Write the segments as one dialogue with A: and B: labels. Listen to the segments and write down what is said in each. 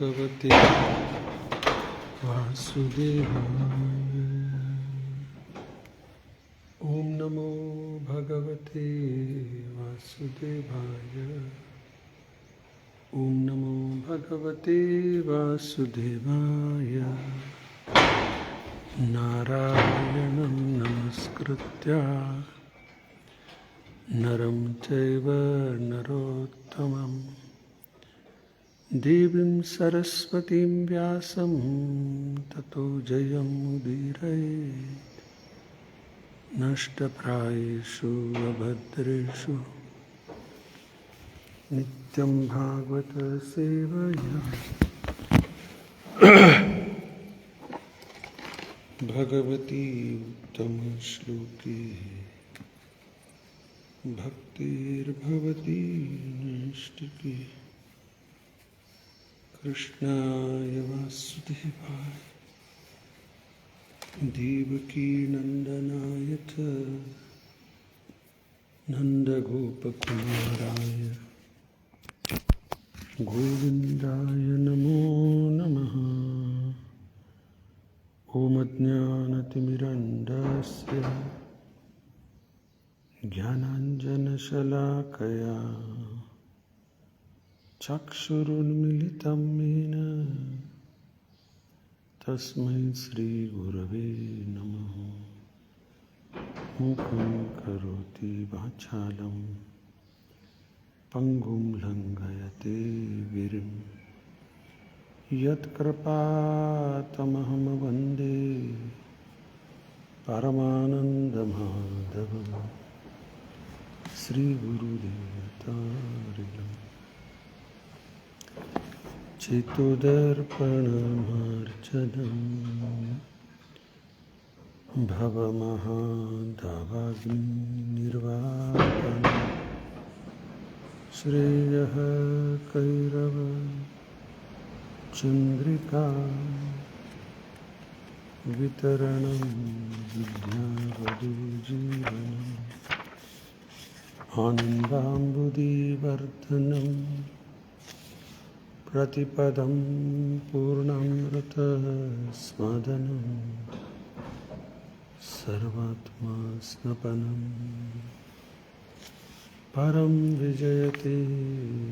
A: भगवते वासुदेवाय। ओम नमो भगवते वासुदेवाय। ओम नमो भगवते वासुदेवाय। नारायणं नमस्कृत्य नरं चैव नरोत्तमं देवीं सरस्वतीं व्यासं ततो जयमुदीरयेत्। नष्टप्रायेषु अभद्रेषु नित्यं भागवत सेवया भगवती उत्तम श्लोके भक्तिर्भवती नैष्टिकी। कृष्णाय वासुदेवाय देवकी नंदनाय च नंदगोपकुमाराय गोविंदाय नमो नमः। ओम ज्ञानतिमिरन्धस्य ज्ञानाञ्जनशलाकया चक्षुरुन्मिलितं येन तस्मै श्रीगुरवे नमः। मूकं करोति वाचालं पङ्गुं लङ्घयते गिरिं यत्कृपातमहं वन्दे परमानन्दमाधवं श्रीगुरुदेवतारिणम्। चित्तदर्पणमार्चनं भवमहादावाग्निर्वापनं श्रेयः कैरव चन्द्रिका वितरणं विद्यावधूजीवनम् आनन्दाम्बुदीवर्धनं प्रतिपदं पूर्णामृतस्वादनं सर्वात्मा स्नपनं परं विजयते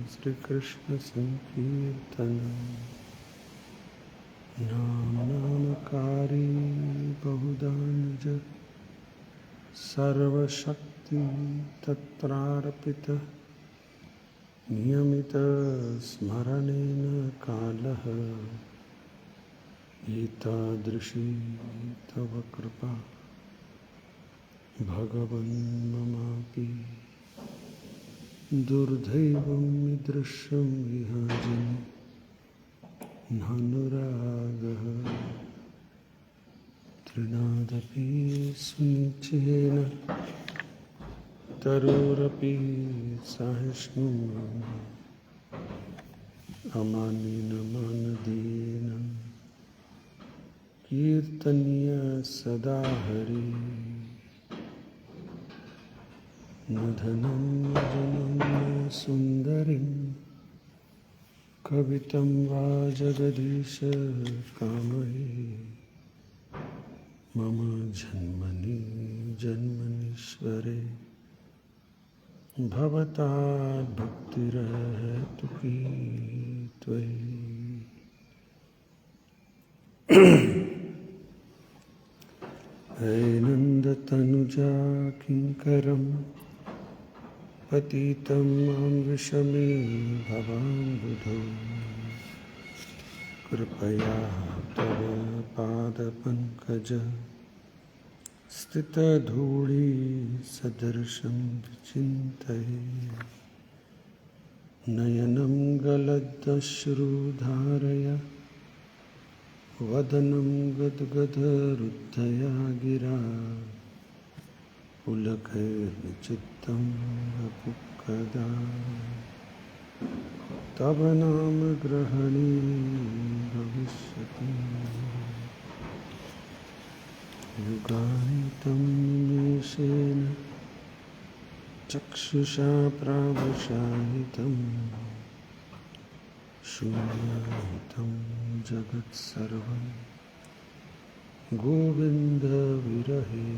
A: श्रीकृष्णसङ्कीर्तनं। नामकारी बहुधा निज सर्वशक्ति तत्रार्पितः नियमित स्मरणेन कालः एतादृशी तव कृपा भगवन् ममापि दुर्दैवं ईदृशं विहाजिनि नानुरागः तृणादपि सुनिचेन तरोरपि सहिष्णुम् अमानिन मानदेन कीर्तनीय सदा हरि। न धनं न जनं न सुन्दरीं कवितं वा जगदीश कामये। मम जन्मनि जन्मनीश्वरे भवताद् भक्तिरहेतुकी त्वयि। हे नन्दतनुजा किङ्करं पतितं मां विषमे भवाम्बुधौ। कृपया तव पादपङ्कज स्थितधूळि सदृशं विचिन्तये। नयनं गलदश्रुधारया वदनं गद्गदरुद्धया गिरा। पुलकैर्विचित्तं वपुः तव नाम ग्रहणे भविष्यति। युगान्तं निमेषेण चक्षुषा प्रावशायितं शून्यहितं जगत्सर्वं गोविन्दविरहे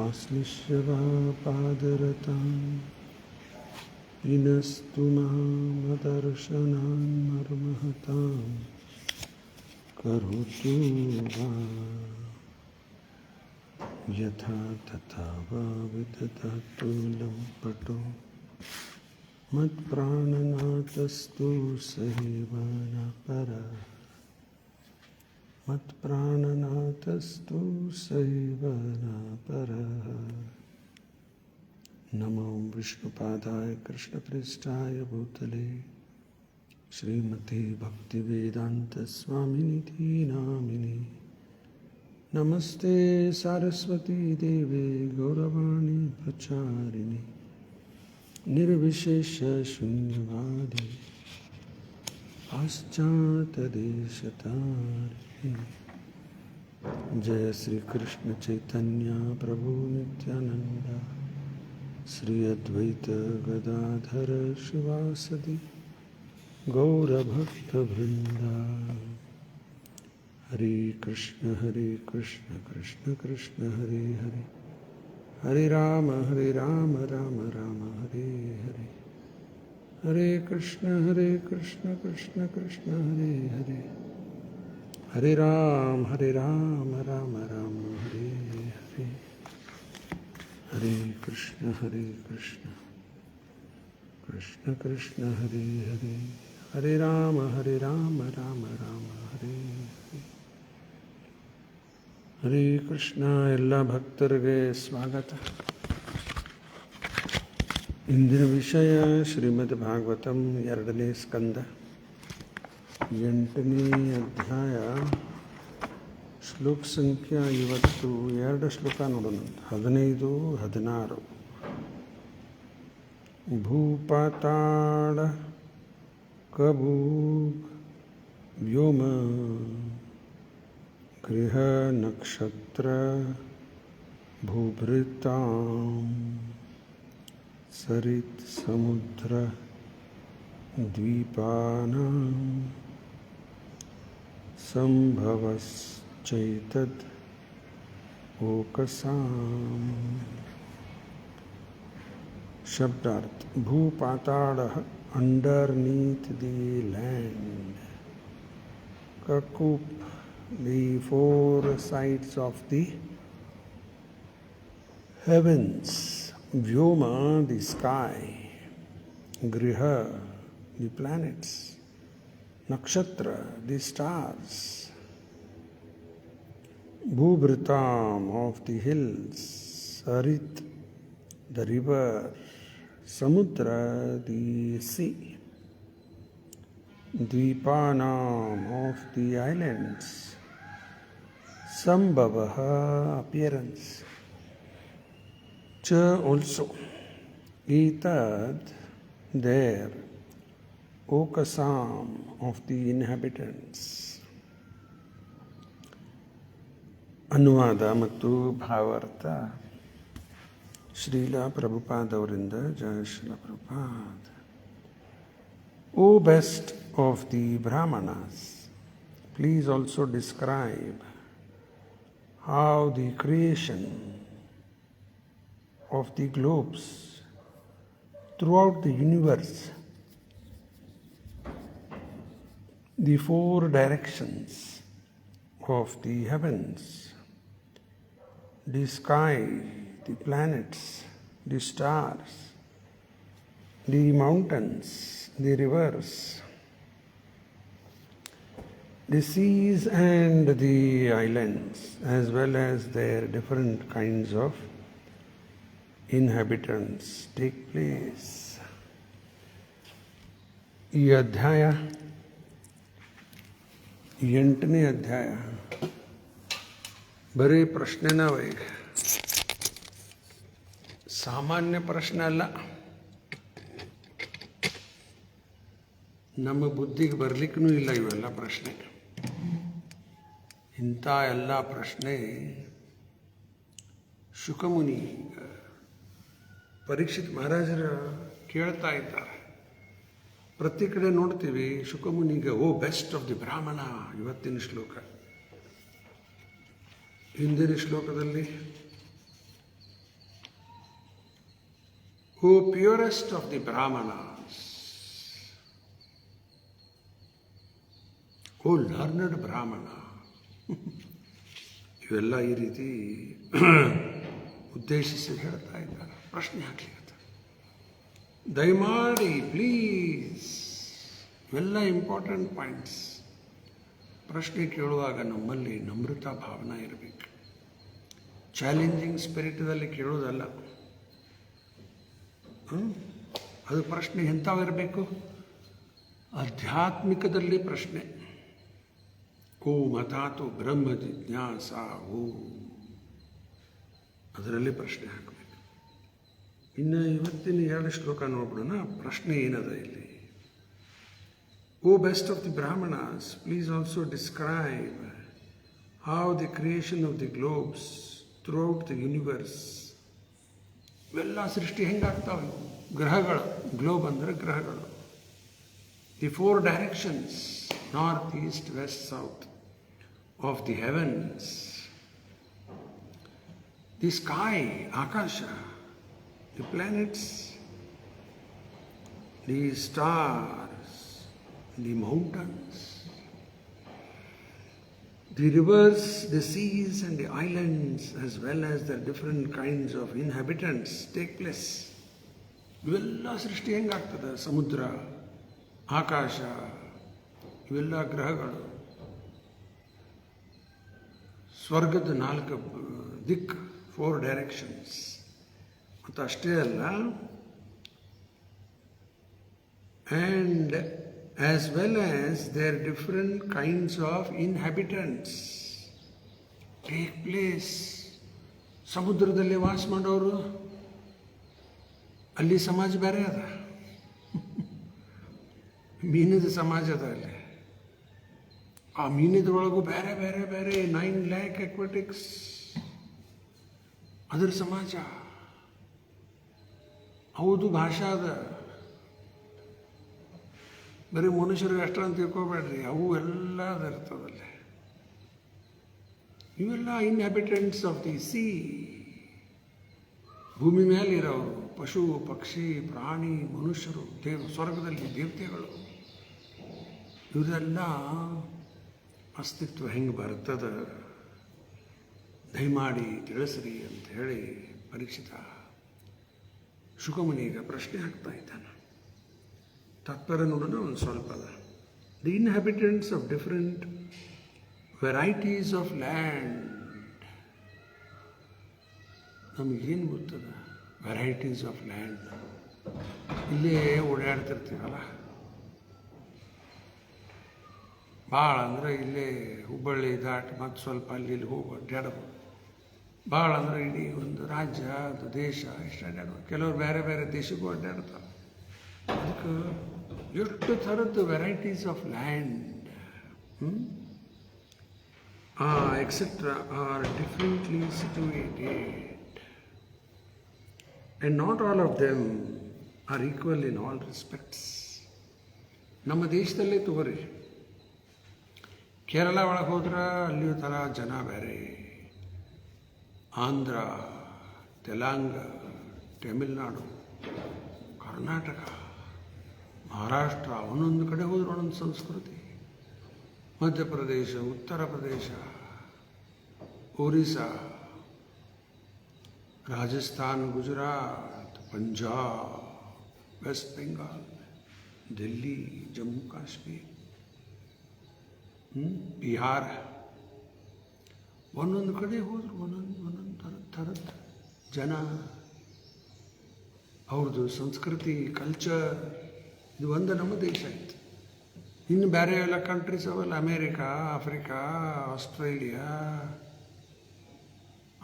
A: आश्लिष्य वा पादरतां विनस्तु मामदर्शनान्मर्महतां करोतु वा यथा तथा वा विदधातु लम्पटो मत्प्राणनाथस्तु सेवनपरः मत्प्राणनाथस्तु सेवनपरः। नमो विष्णुपादाय कृष्णप्रेष्ठाय भूतले श्रीमते भक्तिवेदान्तस्वामिनिति नामिने। नमस्ते सारस्वती देवे गौरवाणी प्रचारिणे निर्विशेष शून्यवादी पाश्चात्यदेशतारिणे। जय श्री कृष्ण चैतन्य प्रभु नित्यानंद श्री अद्वैत गदाधर शिवासदि गौरभक्तवृंदा। हरे कृष्ण कृष्ण कृष्ण हरे हरे, हरे राम राम राम हरे हरे, हरे कृष्ण कृष्ण कृष्ण हरे हरे, हरे राम राम राम हरे हरे, हरे कृष्ण कृष्ण कृष्ण हरे हरे, हरे राम राम राम हरे हरे। ಹರೇ ಕೃಷ್ಣ. ಎಲ್ಲ ಭಕ್ತರಿಗೆ ಸ್ವಾಗತ. ಇಂದಿನ ವಿಷಯ ಶ್ರೀಮದ್ ಭಾಗವತಂ 2ನೇ ಸ್ಕಂದ 8ನೇ ಅಧ್ಯಾಯ ಶ್ಲೋಕ ಸಂಖ್ಯೆ ಇವತ್ತು 2 ಶ್ಲೋಕ ನೋಡೋಣ. 15, 16. ಭೂಪಾತಾಳ ಕಭೂಗ್ ವ್ಯೋಮ ಗೃಹ ನಕ್ಷತ್ರ ಭೂಭೃತಾಂ ಸರಿತ್ ಸಮುದ್ರ ದ್ವೀಪಾನಾಂ ಸಂಭವಶ್ಚೈತದ್ ಓಕಸಾಂ. ಶಬ್ದಾರ್ಥ. ಭೂಪಾತಾಳ ಅಂಡರ್ನೀತ್ ದಿ ಲ್ಯಾಂಡ್. ಕಕೂಪ್ the 4 sides of the heavens. Vyoma, the sky. Griha, the planets. Nakshatra, the stars. Bhubhritam, of the hills. Sarit, the river. Samudra, the sea. Dvipanam, of the islands. Sambhavaha, appearance. Cha, also. Etad, there. Okasam, of the inhabitants. ಅನುವಾದ ಮತ್ತು ಭಾವಾರ್ಥ ಶ್ರೀಲ ಪ್ರಭುಪಾದ್ ಅವರಿಂದ. ಜಯ Srila Prabhupad. O best of the Brahmanas, please also describe how the creation of the globes throughout the universe, the 4 directions of the heavens, the sky, the planets, the stars, the mountains, the rivers, the seas and the islands, as well as their different kinds of inhabitants take place. ಈ ಅಧ್ಯಾಯ 8ನೇ ಅಧ್ಯಾಯ ಬರೀ ಪ್ರಶ್ನೆನವೇ, ಸಾಮಾನ್ಯ ಪ್ರಶ್ನೆ ಅಲ್ಲ. ನಮ್ಮ ಬುದ್ಧಿಗೆ ಬರಲಿಕ್ಕೂ ಇಲ್ಲ ಇವೆಲ್ಲ ಪ್ರಶ್ನೆ. ಇಂಥ ಎಲ್ಲ ಪ್ರಶ್ನೆ ಶುಕಮುನಿ ಪರೀಕ್ಷಿತ್ ಮಹಾರಾಜರ ಕೇಳ್ತಾ ಇದ್ದಾರೆ. ಪ್ರತಿ ಕಡೆ ನೋಡ್ತೀವಿ ಶುಕಮುನಿಗೆ O best of the brahmana ಇವತ್ತಿನ ಶ್ಲೋಕ. ಹಿಂದಿನ ಶ್ಲೋಕದಲ್ಲಿ O purest of the brahmanas, O learned brahmana. ಇವೆಲ್ಲ ಈ ರೀತಿ ಉದ್ದೇಶಿಸಿ ಹೇಳ್ತಾ ಇದ್ದಾರೆ. ಪ್ರಶ್ನೆ ಹಾಕ್ಲಿಕ್ಕೆ ದಯಮಾಡಿ ಪ್ಲೀಸ್, ಇವೆಲ್ಲ ಇಂಪಾರ್ಟೆಂಟ್ ಪಾಯಿಂಟ್ಸ್. ಪ್ರಶ್ನೆ ಕೇಳುವಾಗ ನಮ್ಮಲ್ಲಿ ನಮ್ರತಾ ಭಾವನೆ ಇರಬೇಕು. ಚಾಲೆಂಜಿಂಗ್ ಸ್ಪಿರಿಟ್ದಲ್ಲಿ ಕೇಳೋದಲ್ಲ. ಅದು ಪ್ರಶ್ನೆ ಎಂಥವಿರಬೇಕು? ಆಧ್ಯಾತ್ಮಿಕದಲ್ಲಿ ಪ್ರಶ್ನೆ. ಓ ಮತಾತು ಬ್ರಹ್ಮ ಜಿಜ್ಞಾಸ, ಓ ಅದರಲ್ಲಿ ಪ್ರಶ್ನೆ ಹಾಕಬೇಕು. ಇನ್ನು ಇವತ್ತಿನ 2 ಶ್ಲೋಕ ನೋಡ್ಬಿಡೋಣ. ಪ್ರಶ್ನೆ ಏನದ ಇಲ್ಲಿ? O best of the brahmanas, please also describe how the creation of the globes throughout the universe. ಇವೆಲ್ಲ ಸೃಷ್ಟಿ ಹೆಂಗಾಗ್ತಾವೆ? ಗ್ರಹಗಳು, ಗ್ಲೋಬ್ ಅಂದರೆ ಗ್ರಹಗಳು. The 4 directions, north, east, west, south of the heavens. The sky, ಆಕಾಶ, the planets, the stars, the mountains, the rivers, the seas and the islands, as well as the different kinds of inhabitants take place. ಇವೆಲ್ಲ ಸೃಷ್ಟಿ ಹೆಂಗಾಗ್ತದೆ? ಸಮುದ್ರ, ಆಕಾಶ, ಇವೆಲ್ಲ ಗ್ರಹಗಳು, ಸ್ವರ್ಗದ 4 ದಿಕ್, 4 directions. ಮತ್ತು ಅಷ್ಟೇ ಅಲ್ಲ, and as well as there different kinds of inhabitants take place. ಸಮುದ್ರದಲ್ಲಿ ವಾಸ ಮಾಡೋರು, ಅಲ್ಲಿ ಸಮಾಜ ಬೇರೆ ಅದ. ಮೀನಿದ ಸಮಾಜ ಅದ ಅಲ್ಲಿ. ಆ ಮೀನಿದ್ರೊಳಗೂ ಬೇರೆ ಬೇರೆ ಬೇರೆ 9 lakh ಅಕ್ವಾಟಿಕ್ಸ್, ಅದರ ಸಮಾಜ. ಹೌದು, ಭಾಷಾ ಅದ. ಬರೀ ಮನುಷ್ಯರಿಗೆ ಅಷ್ಟ ಅಂತ ತಿಳ್ಕೊಬೇಡ್ರಿ, ಅವು ಎಲ್ಲ ಇರ್ತದಲ್ಲಿ. ಇವೆಲ್ಲ ಇನ್ಹ್ಯಾಬಿಟೆಂಟ್ಸ್ ಆಫ್ ದಿ ಸಿ, ಭೂಮಿ ಮೇಲೆ ಇರೋರು, ಪಶು ಪಕ್ಷಿ ಪ್ರಾಣಿ ಮನುಷ್ಯರು, ಸ್ವರ್ಗದಲ್ಲಿ ದೇವತೆಗಳು, ಇವರೆಲ್ಲ ಅಸ್ತಿತ್ವ ಹೆಂಗೆ ಬರ್ತದ ದಯಮಾಡಿ ತಿಳಿಸ್ರಿ ಅಂತ ಹೇಳಿ ಪರೀಕ್ಷಿತ ಶುಕಮುನಿಗೆ ಪ್ರಶ್ನೆ ಹಾಕ್ತಾ ಇದ್ದಾನೆ. ತಾತ್ಪರ್ಯ ನೋಡೋಣ ಒಂದು ಸ್ವಲ್ಪ ಅದ. The inhabitants of different varieties of land. ನಮಗೇನು ಗೊತ್ತದ ವೆರೈಟೀಸ್ ಆಫ್ ಲ್ಯಾಂಡ್? ಇಲ್ಲೇ ಓಡಾಡ್ತಿರ್ತೀವಲ್ಲ, ಭಾಳ ಅಂದರೆ ಇಲ್ಲೇ ಹುಬ್ಬಳ್ಳಿ ದಾಟಿ ಮತ್ತು ಸ್ವಲ್ಪ ಅಲ್ಲಿ ಇಲ್ಲಿ ಹೋಗಿ ಅಡ್ಡಾಡೋದು. ಭಾಳ ಅಂದರೆ ಇಡೀ ಒಂದು ರಾಜ್ಯ, ಅದು ದೇಶ ಎಷ್ಟು ಅಡ್ಡಾಡೋದು. ಕೆಲವರು ಬೇರೆ ಬೇರೆ ದೇಶಕ್ಕೂ ಅಡ್ಡಾಡ್ತಾರೆ. ಅದಕ್ಕೆ ಎಷ್ಟು ಥರದ್ದು varieties of land etcetera are differently situated and not all of them are equal in all respects. ನಮ್ಮ ದೇಶದಲ್ಲೇ ತಗೋರಿ, ಕೇರಳ ಒಳಗೆ ಹೋದ್ರೆ ಅಲ್ಲಿಯೂ ಥರ ಜನ ಬೇರೆ, ಆಂಧ್ರ, ತೆಲಂಗಾಣ, ತಮಿಳುನಾಡು, ಕರ್ನಾಟಕ, ಮಹಾರಾಷ್ಟ್ರ, ಒಂದೊಂದು ಕಡೆ ಹೋದ್ರೆ ಒಂದೊಂದು ಸಂಸ್ಕೃತಿ. ಮಧ್ಯಪ್ರದೇಶ, ಉತ್ತರ ಪ್ರದೇಶ, ಒರಿಸ್ಸಾ, ರಾಜಸ್ಥಾನ್, ಗುಜರಾತ್, ಪಂಜಾಬ್, ವೆಸ್ಟ್ ಬೆಂಗಾಲ್, ದಿಲ್ಲಿ, ಜಮ್ಮು ಕಾಶ್ಮೀರ, ಬಿಹಾರ, ಒಂದೊಂದು ಕಡೆ ಹೋದ್ರು ಒಂದೊಂದು ಥರದ ಜನ, ಅವ್ರದ್ದು ಸಂಸ್ಕೃತಿ, ಕಲ್ಚರ್. ಇದು ಒಂದು ನಮ್ಮ ದೇಶ ಆಯಿತು. ಇನ್ನು ಬೇರೆ ಎಲ್ಲ ಕಂಟ್ರೀಸ್ ಅವೆಲ್ಲ ಅಮೇರಿಕಾ, ಆಫ್ರಿಕಾ, ಆಸ್ಟ್ರೇಲಿಯಾ.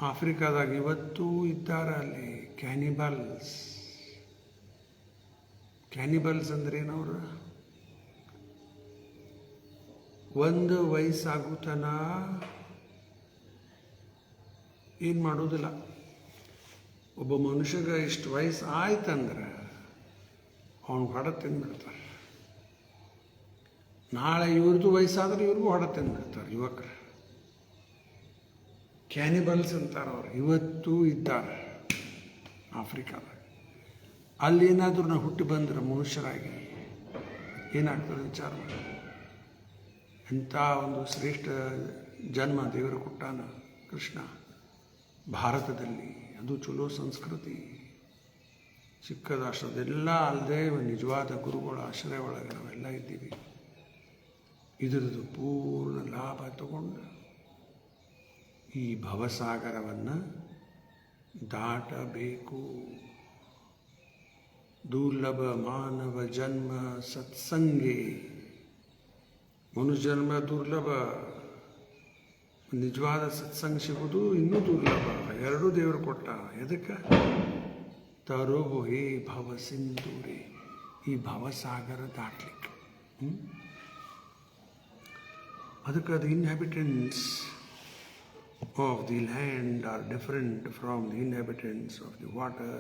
A: ಆಫ್ರಿಕಾದಾಗ ಇವತ್ತೂ ಇದ್ದಾರೆ ಅಲ್ಲಿ ಕ್ಯಾನಿಬಲ್ಸ್. ಕ್ಯಾನಿಬಲ್ಸ್ ಅಂದ್ರೆ ಏನವರು? ಒಂದು ವಯಸ್ಸಾಗುತ್ತನ ಏನು ಮಾಡೋದಿಲ್ಲ. ಒಬ್ಬ ಮನುಷ್ಯಗೆ ಇಷ್ಟು ವಯಸ್ಸು ಆಯ್ತಂದ್ರೆ ಅವನು ಹೊಡ ತಿಂದ್ಬಿಡ್ತಾರೆ. ನಾಳೆ ಇವ್ರದ್ದು ವಯಸ್ಸಾದ್ರೆ ಇವ್ರಿಗೂ ಹೊಡೆತ ತಿಂದಿರ್ತಾರೆ ಯುವಕರು. ಕ್ಯಾನಿಬಲ್ಸ್ ಅಂತಾರೆ ಅವರು, ಇವತ್ತು ಇದ್ದಾರೆ ಆಫ್ರಿಕಾದಾಗ. ಅಲ್ಲೇನಾದರೂ ನಾವು ಹುಟ್ಟಿ ಬಂದರೆ ಮನುಷ್ಯರಾಗಿ ಏನಾಗ್ತದೆ ವಿಚಾರ ಮಾಡಿ. ಇಂಥ ಒಂದು ಶ್ರೇಷ್ಠ ಜನ್ಮ ದೇವರು ಕೊಟ್ಟಾನ ಕೃಷ್ಣ ಭಾರತದಲ್ಲಿ. ಅದು ಚಲೋ ಸಂಸ್ಕೃತಿ, ಚಿಕ್ಕದ ಆಶ್ರಯದೆಲ್ಲ ಅಲ್ಲದೆ ನಿಜವಾದ ಗುರುಗಳ ಆಶ್ರಯ ಒಳಗೆ ನಾವೆಲ್ಲ ಇದ್ದೀವಿ. ಇದರದ್ದು ಪೂರ್ಣ ಲಾಭ ತಗೊಂಡು ಈ ಭವಸಾಗರವನ್ನು ದಾಟಬೇಕು. ದುರ್ಲಭ ಮಾನವ ಜನ್ಮ ಸತ್ಸಂಗೆ. ಮನುಜನ್ಮ ದುರ್ಲಭ, ನಿಜವಾದ ಸತ್ಸಂಗ ಸಿಗುವುದು ಇನ್ನೂ ದುರ್ಲಭ. ಎರಡೂ ದೇವರು ಕೊಟ್ಟ. ಎದಕ್ಕೆ? ತರೋಹೋ ಹೇ ಭವ ಸಿಂಧೂರಿ, ಈ ಭವಸಾಗರ ದಾಟ್ಲಿಕ್ಕೆ. ಅದಕ್ಕೆ ಅದು inhabitants of the land are different from the inhabitants of the water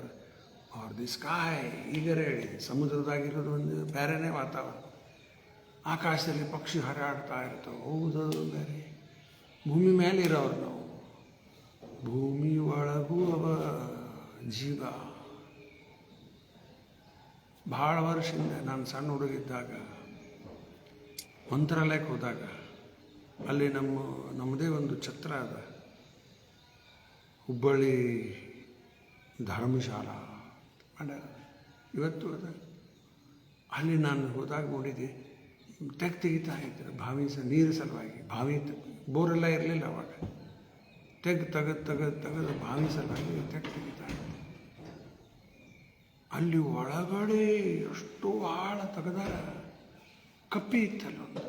A: or the sky. ಈಗರೇ ಹೇಳಿ, ಸಮುದ್ರದಾಗಿರೋದು ಒಂದು ಬೇರೆನೇ ವಾತಾವರಣ. ಆಕಾಶದಲ್ಲಿ ಪಕ್ಷಿ ಹಾರಾಡ್ತಾ ಇರ್ತವೆ, ಹೌದದು ಬೇರೆ. ಭೂಮಿ ಮೇಲೆ ಇರೋರು ನಾವು, ಭೂಮಿ ಒಳಗೂ ಅವ ಜೀವ. ಭಾಳ ವರ್ಷದಿಂದ ನಾನು ಸಣ್ಣ ಹುಡುಗಿದ್ದಾಗ ಮಂತ್ರಾಲಯಕ್ಕೆ ಹೋದಾಗ ಅಲ್ಲಿ ನಮ್ಮದೇ ಒಂದು ಛತ್ರ ಅದ, ಹುಬ್ಬಳ್ಳಿ ಧರ್ಮಶಾಲಾ ಮಾಡ್ಯಾರ, ಇವತ್ತು ಅದ. ಅಲ್ಲಿ ನಾನು ಹೋದಾಗ ನೋಡಿದೆ, ತೆಗಿತಾ ಇದ್ರು ಬಾವಿ ನೀರು ಸಲುವಾಗಿ. ಬಾವಿ ಬೋರೆಲ್ಲ ಇರಲಿಲ್ಲ ಅವಾಗ. ತೆಗೆದು ಬಾವಿ ಸಲುವಾಗಿ ತೆಗಿತಾ ಇದ್ದೆ. ಅಲ್ಲಿ ಒಳಗಡೆ ಎಷ್ಟು ಆಳ ತೆಗೆದಾರ, ಕಪ್ಪಿ ಇತ್ತಲ್ಲ ಒಂದು.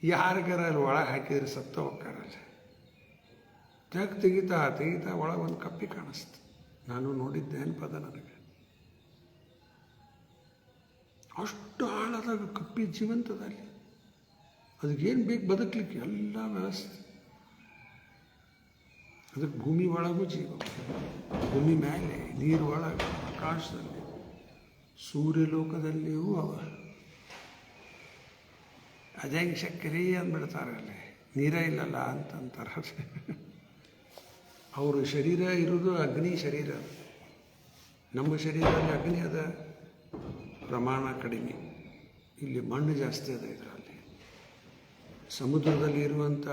A: ಯಾರಿಗಾರ ಅಲ್ಲಿ ಒಳಗೆ ಹಾಕಿದ್ರೆ ಸತ್ತ ಹೋಗ್ತಾರಲ್ಲ. ತೆಗಿತಾ ಒಳಗೆ ಒಂದು ಕಪ್ಪಿ ಕಾಣಿಸ್ತು. ನಾನು ನೋಡಿದ್ದೆ ಅನ್ಪದ ನನಗೆ. ಅಷ್ಟು ಆಳದಾಗ ಕಪ್ಪಿ ಜೀವಂತದಲ್ಲಿ. ಅದಕ್ಕೇನು ಬೇಕು ಬದುಕಲಿಕ್ಕೆ, ಎಲ್ಲ ವ್ಯವಸ್ಥೆ. ಅದಕ್ಕೆ ಭೂಮಿ ಒಳಗೂ ಜೀವ, ಭೂಮಿ ಮೇಲೆ, ನೀರು ಒಳಗೆ, ಆಕಾಶದಲ್ಲಿ, ಸೂರ್ಯಲೋಕದಲ್ಲಿಯೂ ಅವ. ಅದೇ ಶಕ್ರಿ ಅಂದ್ಬಿಡ್ತಾರೆ, ಅಲ್ಲಿ ನೀರೇ ಇಲ್ಲಲ್ಲ ಅಂತಂತಾರೆ. ಅವರು ಶರೀರ ಇರೋದು ಅಗ್ನಿ ಶರೀರ. ನಮ್ಮ ಶರೀರದಲ್ಲಿ ಅಗ್ನಿ ಅದ, ಪ್ರಮಾಣ ಕಡಿಮೆ. ಇಲ್ಲಿ ಮಣ್ಣು ಜಾಸ್ತಿ ಅದ ಇದರಲ್ಲಿ. ಸಮುದ್ರದಲ್ಲಿ ಇರುವಂಥ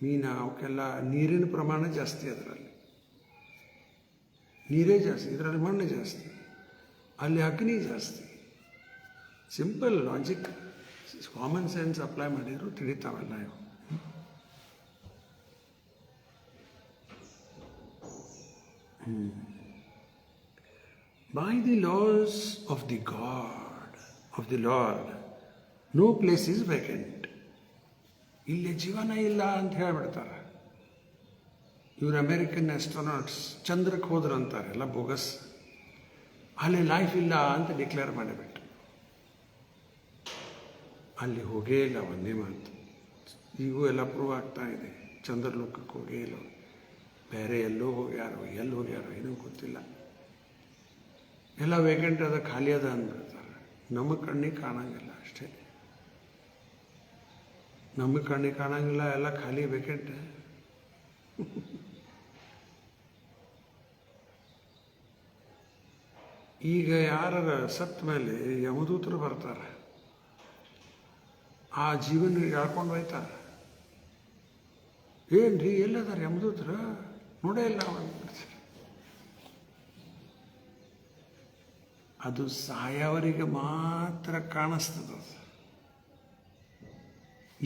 A: ಮೀನು ಅವಕ್ಕೆಲ್ಲ ನೀರಿನ ಪ್ರಮಾಣ ಜಾಸ್ತಿ ಅದರಲ್ಲಿ. ನೀರೇ ಜಾಸ್ತಿ, ಇದರಲ್ಲಿ ಮಣ್ಣು ಜಾಸ್ತಿ, ಅಲ್ಲಿ ಅಗ್ನಿ ಜಾಸ್ತಿ. Simple logic, common sense apply ಮಾಡಿದ್ರು ತಿಳಿತಾವಲ್ಲ ಇವು. By the laws of the God, of the Lord, no place is vacant. ಇಲ್ಲಿ ಜೀವನ ಇಲ್ಲ ಅಂತ ಹೇಳ್ಬಿಡ್ತಾರೆ. ಇವರು ಅಮೇರಿಕನ್ ಆಸ್ಟ್ರೋನಾಟ್ಸ್ ಚಂದ್ರಕ್ಕೆ ಹೋದ್ರು ಅಂತಾರೆ, ಎಲ್ಲ ಬೋಗಸ್. ಅಲ್ಲಿ ಲೈಫ್ ಇಲ್ಲ ಅಂತ ಡಿಕ್ಲೇರ್ ಮಾಡಿಬಿಟ್ಟು ಅಲ್ಲಿ ಹೋಗೇ ಇಲ್ಲ, ಒಂದೇ ಮಾತು. ಈಗೂ ಎಲ್ಲ ಪ್ರೂವ್ ಆಗ್ತಾ ಇದೆ, ಚಂದ್ರಲೋಕಕ್ಕೆ ಹೋಗೇ ಇಲ್ಲ. ಬೇರೆ ಎಲ್ಲೋ ಹೋಗ್ಯಾರೋ, ಎಲ್ಲಿ ಹೋಗ್ಯಾರೋ ಏನೂ ಗೊತ್ತಿಲ್ಲ. ಎಲ್ಲ ವೇಕೆಂಟ್ ಅದ, ಖಾಲಿ ಅದ ಅಂದ್ಬಿಡ್ತಾರೆ. ನಮ್ಮ ಕಣ್ಣಿಗೆ ಕಾಣಂಗಿಲ್ಲ ಅಷ್ಟೇ. ನಮ್ಮ ಕಣ್ಣಿಗೆ ಕಾಣಂಗಿಲ್ಲ, ಎಲ್ಲ ಖಾಲಿ ವೇಕೆಂಟ್. ಈಗ ಯಾರ ಸತ್ತ ಮೇಲೆ ಯಮದೂತರು ಬರ್ತಾರೆ, ಆ ಜೀವನ ಎಳ್ಕೊಂಡು ಹೋಯ್ತಾರೆ. ಏನ್ರಿ ಎಲ್ಲದಾರ ಯಮದೂತರು, ನೋಡೇ ಇಲ್ಲ ಅಂದ್ಬಿಡ್ತಾರೆ. ಅದು ಸಾಯವರಿಗೆ ಮಾತ್ರ ಕಾಣಿಸ್ತದ,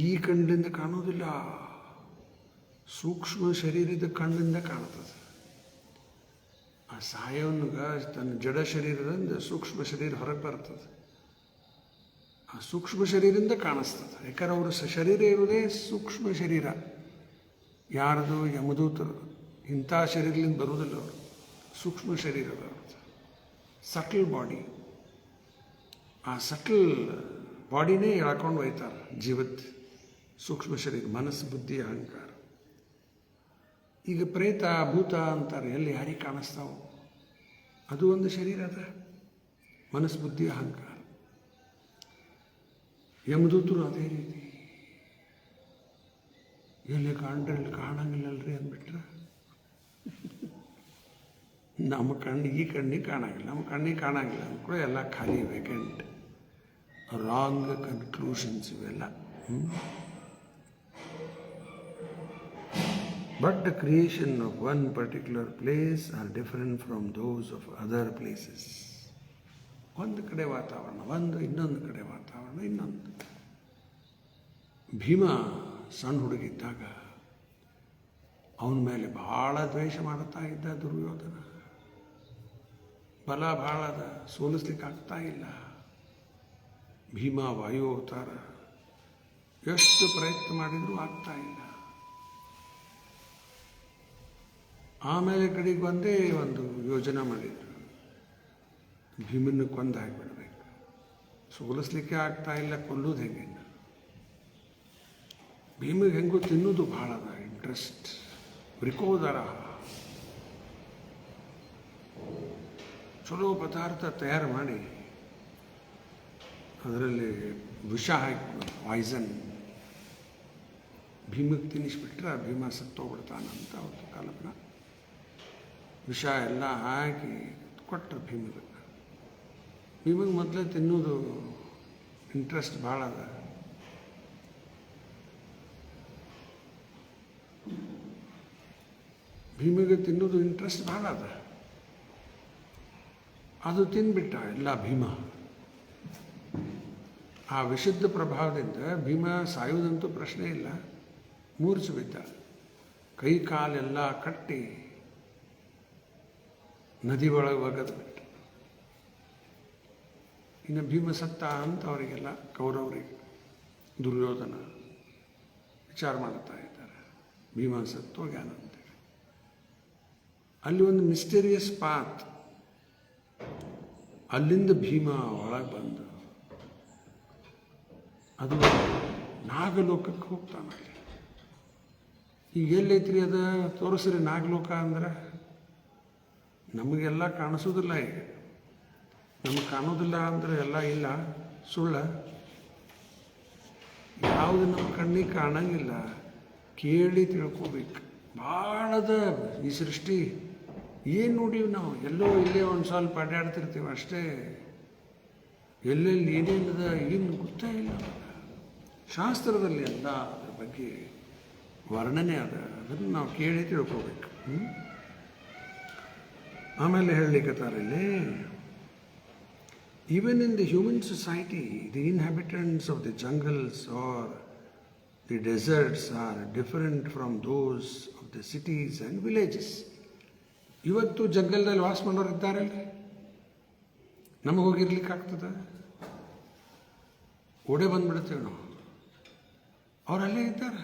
A: ಈ ಕಣ್ಣಿಂದ ಕಾಣೋದಿಲ್ಲ. ಸೂಕ್ಷ್ಮ ಶರೀರದ ಕಣ್ಣಿಂದ ಕಾಣ್ತದೆ. ಆ ಸಾಯವನಿಗ ತನ್ನ ಜಡ ಶರೀರದಿಂದ ಸೂಕ್ಷ್ಮ ಶರೀರ ಹೊರಗೆ ಬರ್ತದೆ. ಆ ಸೂಕ್ಷ್ಮ ಶರೀರದಿಂದ ಕಾಣಿಸ್ತದೆ. ಯಾಕಂದ್ರೆ ಅವರು ಶರೀರ ಇರೋದೇ ಸೂಕ್ಷ್ಮ ಶರೀರ. ಯಾರದು? ಯಮದೂತರು. ಇಂಥ ಶರೀರದಿಂದ ಬರುವುದಿಲ್ಲ ಅವರು, ಸೂಕ್ಷ್ಮ ಶರೀರದ ಸಟಲ್ ಬಾಡಿ. ಆ ಸಟಲ್ ಬಾಡಿನೇ ಎಳ್ಕೊಂಡು ಹೋಯ್ತಾರೆ ಜೀವತ್ ಸೂಕ್ಷ್ಮ ಶರೀರ, ಮನಸ್ಸು, ಬುದ್ಧಿ, ಅಹಂಕಾರ. ಈಗ ಪ್ರೇತ ಭೂತ ಅಂತಾರೆ, ಎಲ್ಲಿ ಯಾರಿಗೆ ಕಾಣಿಸ್ತಾವೆ? ಅದು ಒಂದು ಶರೀರ ಅದ, ಮನಸ್ಬುದ್ಧಿ ಅಹಂಕಾರ. ಯಮದೂತರು ಅದೇ ರೀತಿ, ಎಲ್ಲಿ ಕಾಣ್ರೆ ಇಲ್ಲಿ ಕಾಣಂಗಿಲ್ಲಲ್ರಿ ಅಂದ್ಬಿಟ್ರೆ, ನಮ್ಮ ಕಣ್ಣಿಗೆ ಕಾಣಂಗಿಲ್ಲ, ನಮ್ಮ ಕಣ್ಣಿಗೆ ಕಾಣಂಗಿಲ್ಲ ಅಂದ್ಕೂಡ ಎಲ್ಲ ಖಾಲಿ ವೇಕೆಂಟ್, ರಾಂಗ್ ಕನ್ಕ್ಲೂಷನ್ಸ್ ಇವೆಲ್ಲ. But the creation of one particular place are different from those of other places. ಒಂದು ಕಡೆ ವಾತಾವರಣ ಒಂದು, ಇನ್ನೊಂದು ಕಡೆ ವಾತಾವರಣ ಇನ್ನೊಂದು. ಭೀಮ ಸಣ್ಣ ಹುಡುಗಿದ್ದಾಗ ಅವನ ಮೇಲೆ ಬಹಳ ದ್ವೇಷ ಮಾಡುತ್ತಾ ಇದ್ದ ದುರ್ಯೋಧನ. ಬಲ ಬಹಳದ, ಸೋಲಿಸ್ಲಿಕ್ಕೆ ಆಗ್ತಾ ಇಲ್ಲ. ಭೀಮ ವಾಯು ಅವತಾರ, ಎಷ್ಟು ಪ್ರಯತ್ನ ಮಾಡಿದರೂ ಆಗ್ತಾ ಇಲ್ಲ. ಆಮೇಲೆ ಕಡೆಗೆ ಒಂದೇ ಒಂದು ಯೋಜನೆ ಮಾಡಿದ್ರು, ಭೀಮನ್ನು ಕೊಂದು ಹಾಕಿಬಿಡ್ಬೇಕು. ಸೋಲಿಸ್ಲಿಕ್ಕೆ ಆಗ್ತಾ ಇಲ್ಲ, ಕೊಲ್ಲೋದು ಹೆಂಗೆ? ಭೀಮಿಗೆ ಹೆಂಗೂ ತಿನ್ನೋದು ಭಾಳ ಅದ ಇಂಟ್ರೆಸ್ಟ್. ಬ್ರಿಕೋದರ ಚಲೋ ಪದಾರ್ಥ ತಯಾರು ಮಾಡಿ ಅದರಲ್ಲಿ ವಿಷ ಹಾಕಿ ಪಾಯ್ಸನ್ ಭೀಮಿಗೆ ತಿನ್ನಿಸ್ಬಿಟ್ರೆ ಭೀಮ ಸತ್ತೋಗ್ಬಿಡ್ತಾನಂತ ಅವ್ರದ್ದು ಕಲ್ಪನಾ. ವಿಷ ಎಲ್ಲ ಹಾಕಿ ಕೊಟ್ಟರು ಭೀಮಿಗೆ. ಭೀಮಿಗೆ ಮೊದಲೇ ತಿನ್ನೋದು ಇಂಟ್ರೆಸ್ಟ್ ಭಾಳ ಅದ. ಭೀಮಿಗೆ ತಿನ್ನೋದು ಇಂಟ್ರೆಸ್ಟ್ ಭಾಳ ಅದ. ಅದು ತಿಂದ್ಬಿಟ್ಟ ಎಲ್ಲ ಭೀಮ. ಆ ವಿಷದ ಪ್ರಭಾವದಿಂದ ಭೀಮ ಸಾಯುವುದಂತೂ ಪ್ರಶ್ನೆ ಇಲ್ಲ, ಮೂರ್ಛೆ ಬಿದ್ದ. ಕೈ ಕಾಲೆಲ್ಲ ಕಟ್ಟಿ ನದಿ ಒಳಗೆ ಒಗೆದು ಬಿಟ್ಟ. ಇನ್ನು ಭೀಮ ಸತ್ತ ಅಂತ ಅವರಿಗೆಲ್ಲ, ಕೌರವರಿಗೆ ದುರ್ಯೋಧನ ವಿಚಾರ ಮಾಡ್ತಾ ಇದ್ದಾರೆ, ಭೀಮ ಸತ್ತೋಗ್ಯಾನಂತೆ. ಅಲ್ಲಿ ಒಂದು ಮಿಸ್ಟೀರಿಯಸ್ ಪಾತ್, ಅಲ್ಲಿಂದ ಭೀಮ ಒಳಗೆ ಬಂದು ಅದು ನಾಗಲೋಕಕ್ಕೆ ಹೋಗ್ತಾನಲ್ಲಿ. ಈಗ ಎಲ್ಲೈತ್ರಿ ಅದ ತೋರಿಸ್ರಿ ನಾಗಲೋಕ ಅಂದ್ರೆ? ನಮಗೆಲ್ಲ ಕಾಣಿಸೋದಿಲ್ಲ. ಈಗ ನಮಗೆ ಕಾಣೋದಿಲ್ಲ ಅಂದರೆ ಎಲ್ಲ ಇಲ್ಲ, ಸುಳ್ಳ. ಯಾವುದು ನಮ್ಮ ಕಣ್ಣಿಗೆ ಕಾಣಂಗಿಲ್ಲ, ಕೇಳಿ ತಿಳ್ಕೋಬೇಕು. ಭಾಳದ ಈ ಸೃಷ್ಟಿ. ಏನು ನೋಡೀವಿ ನಾವು? ಎಲ್ಲೋ ಇಲ್ಲೇ ಒಂದು ಸ್ವಲ್ಪ ಅಡ್ಡಾಡ್ತಿರ್ತೀವಿ ಅಷ್ಟೇ. ಎಲ್ಲೆಲ್ಲಿ ಏನೇನದ ಏನು ಗೊತ್ತೇ ಇಲ್ಲ. ಶಾಸ್ತ್ರದಲ್ಲಿ ಎಲ್ಲ ಅದ್ರ ಬಗ್ಗೆ ವರ್ಣನೆ ಅದ, ಅದನ್ನು ನಾವು ಕೇಳಿ ತಿಳ್ಕೋಬೇಕು. ಆಮೇಲೆ ಹೇಳಲಿಕ್ಕತ್ತಾರಲ್ಲಿ, even in the human society, the inhabitants of the jungles or the deserts are different from those of the cities and villages. ಇವತ್ತು ಜಂಗಲ್ದಲ್ಲಿ ವಾಸ ಮಾಡೋರು ಇದ್ದಾರಲ್ರಿ, ನಮಗೆ ಹೋಗಿರ್ಲಿಕ್ಕೆ ಆಗ್ತದ? ಓಡೇ ಬಂದ್ಬಿಡ್ತೇವೆ ನಾವು. ಅವರಲ್ಲೇ ಇದ್ದಾರೆ.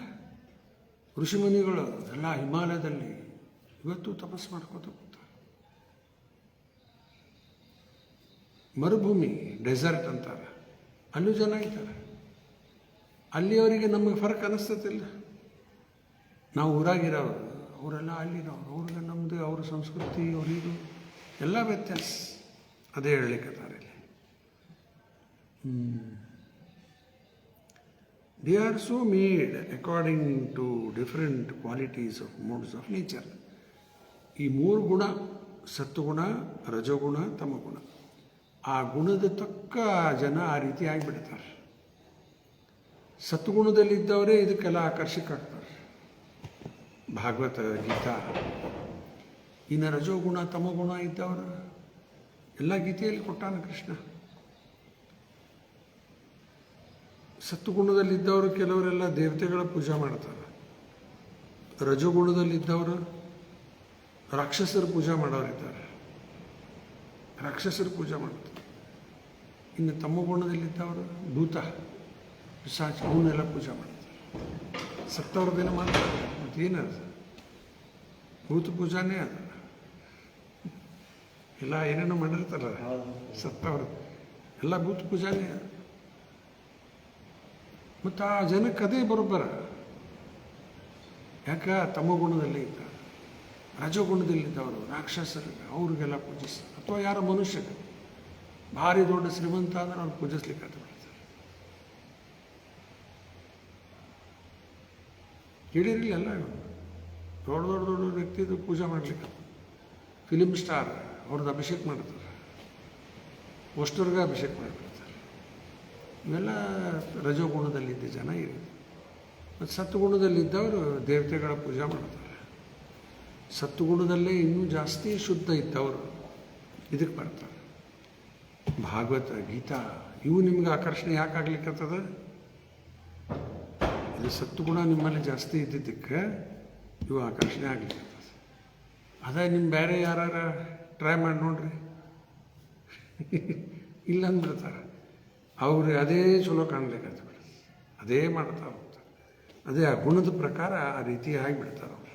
A: ಋಷಿಮುನಿಗಳು ಎಲ್ಲ ಹಿಮಾಲಯದಲ್ಲಿ ಇವತ್ತು ತಪಸ್ಸು ಮಾಡ್ಕೋತ ಕೂತಾರೆ. ಮರುಭೂಮಿ, ಡೆಸರ್ಟ್ ಅಂತಾರೆ, ಅಲ್ಲೂ ಜನ ಇದ್ದಾರೆ. ಅಲ್ಲಿಯವರಿಗೆ ನಮಗೆ ಫರಕ್ ಅನಿಸ್ತತಿಲ್ಲ. ನಾವು ಊರಾಗಿರೋರು, ಅವರೆಲ್ಲ ಅಲ್ಲಿರೋರು, ಅವ್ರಿಗೆ ನಮ್ಮದು ಅವ್ರ ಸಂಸ್ಕೃತಿ, ಅವರಿದು ಎಲ್ಲ ವ್ಯತ್ಯಾಸ. ಅದೇ ಹೇಳಲಿಕ್ಕತ್ತಾರೆ ಇಲ್ಲಿ. They are so made according to different qualities of modes of nature. ಈ ಮೂರು ಗುಣ, ಸತ್ವಗುಣ, ರಜೋಗುಣ, ತಮಗುಣ, ಆ ಗುಣದ ತಕ್ಕ ಜನ ಆ ರೀತಿ ಆಗಿಬಿಡ್ತಾರೆ. ಸತ್ವಗುಣದಲ್ಲಿದ್ದವರೇ ಇದಕ್ಕೆಲ್ಲ ಆಕರ್ಷಕ ಆಗ್ತಾರೆ. ಭಾಗವತ, ಗೀತಾ. ಇನ್ನು ರಜೋಗುಣ, ತಮಗುಣ ಇದ್ದವರು ಎಲ್ಲ ಗೀತೆಯಲ್ಲಿ ಕೊಟ್ಟಾನ ಕೃಷ್ಣ. ಸತ್ವಗುಣದಲ್ಲಿದ್ದವರು ಕೆಲವರೆಲ್ಲ ದೇವತೆಗಳ ಪೂಜೆ ಮಾಡ್ತಾರೆ. ರಜೋಗುಣದಲ್ಲಿದ್ದವರು ರಾಕ್ಷಸರ ಪೂಜೆ ಮಾಡೋರಿದ್ದಾರೆ, ರಾಕ್ಷಸರ ಪೂಜೆ ಮಾಡ್ತಾರೆ. ಇನ್ನು ತಮ್ಮ ಗುಣದಲ್ಲಿದ್ದವರು ಭೂತ, ಪಿಶಾಚ, ಅವನ್ನೆಲ್ಲ ಪೂಜೆ ಮಾಡ್ತಾರೆ. ಸತ್ತವ್ರದ್ದೇನೋ ಮಾಡ್ತಾರೆ. ಮತ್ತೇನದು? ಭೂತ ಪೂಜಾನೇ ಅದ. ಎಲ್ಲ ಏನೇನೋ ಮಾಡಿರ್ತಾರ ಸತ್ತವ್ರು, ಎಲ್ಲ ಭೂತ ಪೂಜಾನೇ ಅದ. ಮತ್ತು ಆ ಜನಕ್ಕೆ ಅದೇ ಬರೋಬ್ಬರ. ಯಾಕೆ? ತಮ್ಮ ಗುಣದಲ್ಲಿ ಇದ್ದ. ರಜೋಗುಣದಲ್ಲಿದ್ದವರು ರಾಕ್ಷಸರಿಗೆ, ಅವ್ರಿಗೆಲ್ಲ ಪೂಜಿಸ್ತಾರೆ. ಅಥವಾ ಯಾರೋ ಮನುಷ್ಯಗೆ ಭಾರಿ ದೊಡ್ಡ ಶ್ರೀಮಂತ ಅಂದ್ರೆ ಅವ್ನು ಪೂಜಿಸ್ಲಿಕ್ಕೆ ಬಿಡ್ತಾರೆ. ಕೇಳಿರಲಿಲ್ಲ ಎಲ್ಲ ದೊಡ್ಡ ದೊಡ್ಡ ದೊಡ್ಡ ವ್ಯಕ್ತಿದು ಪೂಜೆ ಮಾಡ್ಲಿಕ್ಕೆ. ಫಿಲಿಮ್ ಸ್ಟಾರ್ ಅವ್ರದ್ದು ಅಭಿಷೇಕ ಮಾಡ್ತಾರೆ, ಅಷ್ಟರ್ಗೆ ಅಭಿಷೇಕ ಮಾಡಿಬಿಡ್ತಾರೆ. ಇವೆಲ್ಲ ರಜೋಗುಣದಲ್ಲಿದ್ದ ಜನ ಇರೋದು. ಮತ್ತು ಸತ್ವಗುಣದಲ್ಲಿದ್ದವರು ದೇವತೆಗಳ ಪೂಜೆ ಮಾಡ್ತಾರೆ. ಸತ್ವಗುಣದಲ್ಲೇ ಇನ್ನೂ ಜಾಸ್ತಿ ಶುದ್ಧ ಇದ್ದವರು ಇದಕ್ಕೆ ಬರ್ತಾರೆ. ಭಾಗವತ, ಗೀತಾ ಇವು ನಿಮ್ಗೆ ಆಕರ್ಷಣೆ ಯಾಕೆ ಆಗ್ಲಿಕ್ಕತ್ತದ? ಇದು ಸತ್ವಗುಣ ನಿಮ್ಮಲ್ಲಿ ಜಾಸ್ತಿ ಇದ್ದಿದ್ದಕ್ಕೆ ಇವು ಆಕರ್ಷಣೆ ಆಗ್ಲಿಕ್ಕತ್ತದ. ಅದೇ ನಿಮ್ಮ ಬೇರೆ ಯಾರು ಟ್ರೈ ಮಾಡಿ ನೋಡ್ರಿ, ಇಲ್ಲ ಅಂದ್ಬಿಡ್ತಾರೆ. ಅವ್ರು ಅದೇ ಚಲೋ ಕಾಣ್ಲಿಕ್ಕತ್ತ ಬಿಡ್ತಾರೆ, ಅದೇ ಮಾಡ್ತಾ ಹೋಗ್ತಾರೆ. ಅದೇ ಆ ಗುಣದ ಪ್ರಕಾರ ಆ ರೀತಿ ಆಗಿಬಿಡ್ತಾರೆ ಅವರು.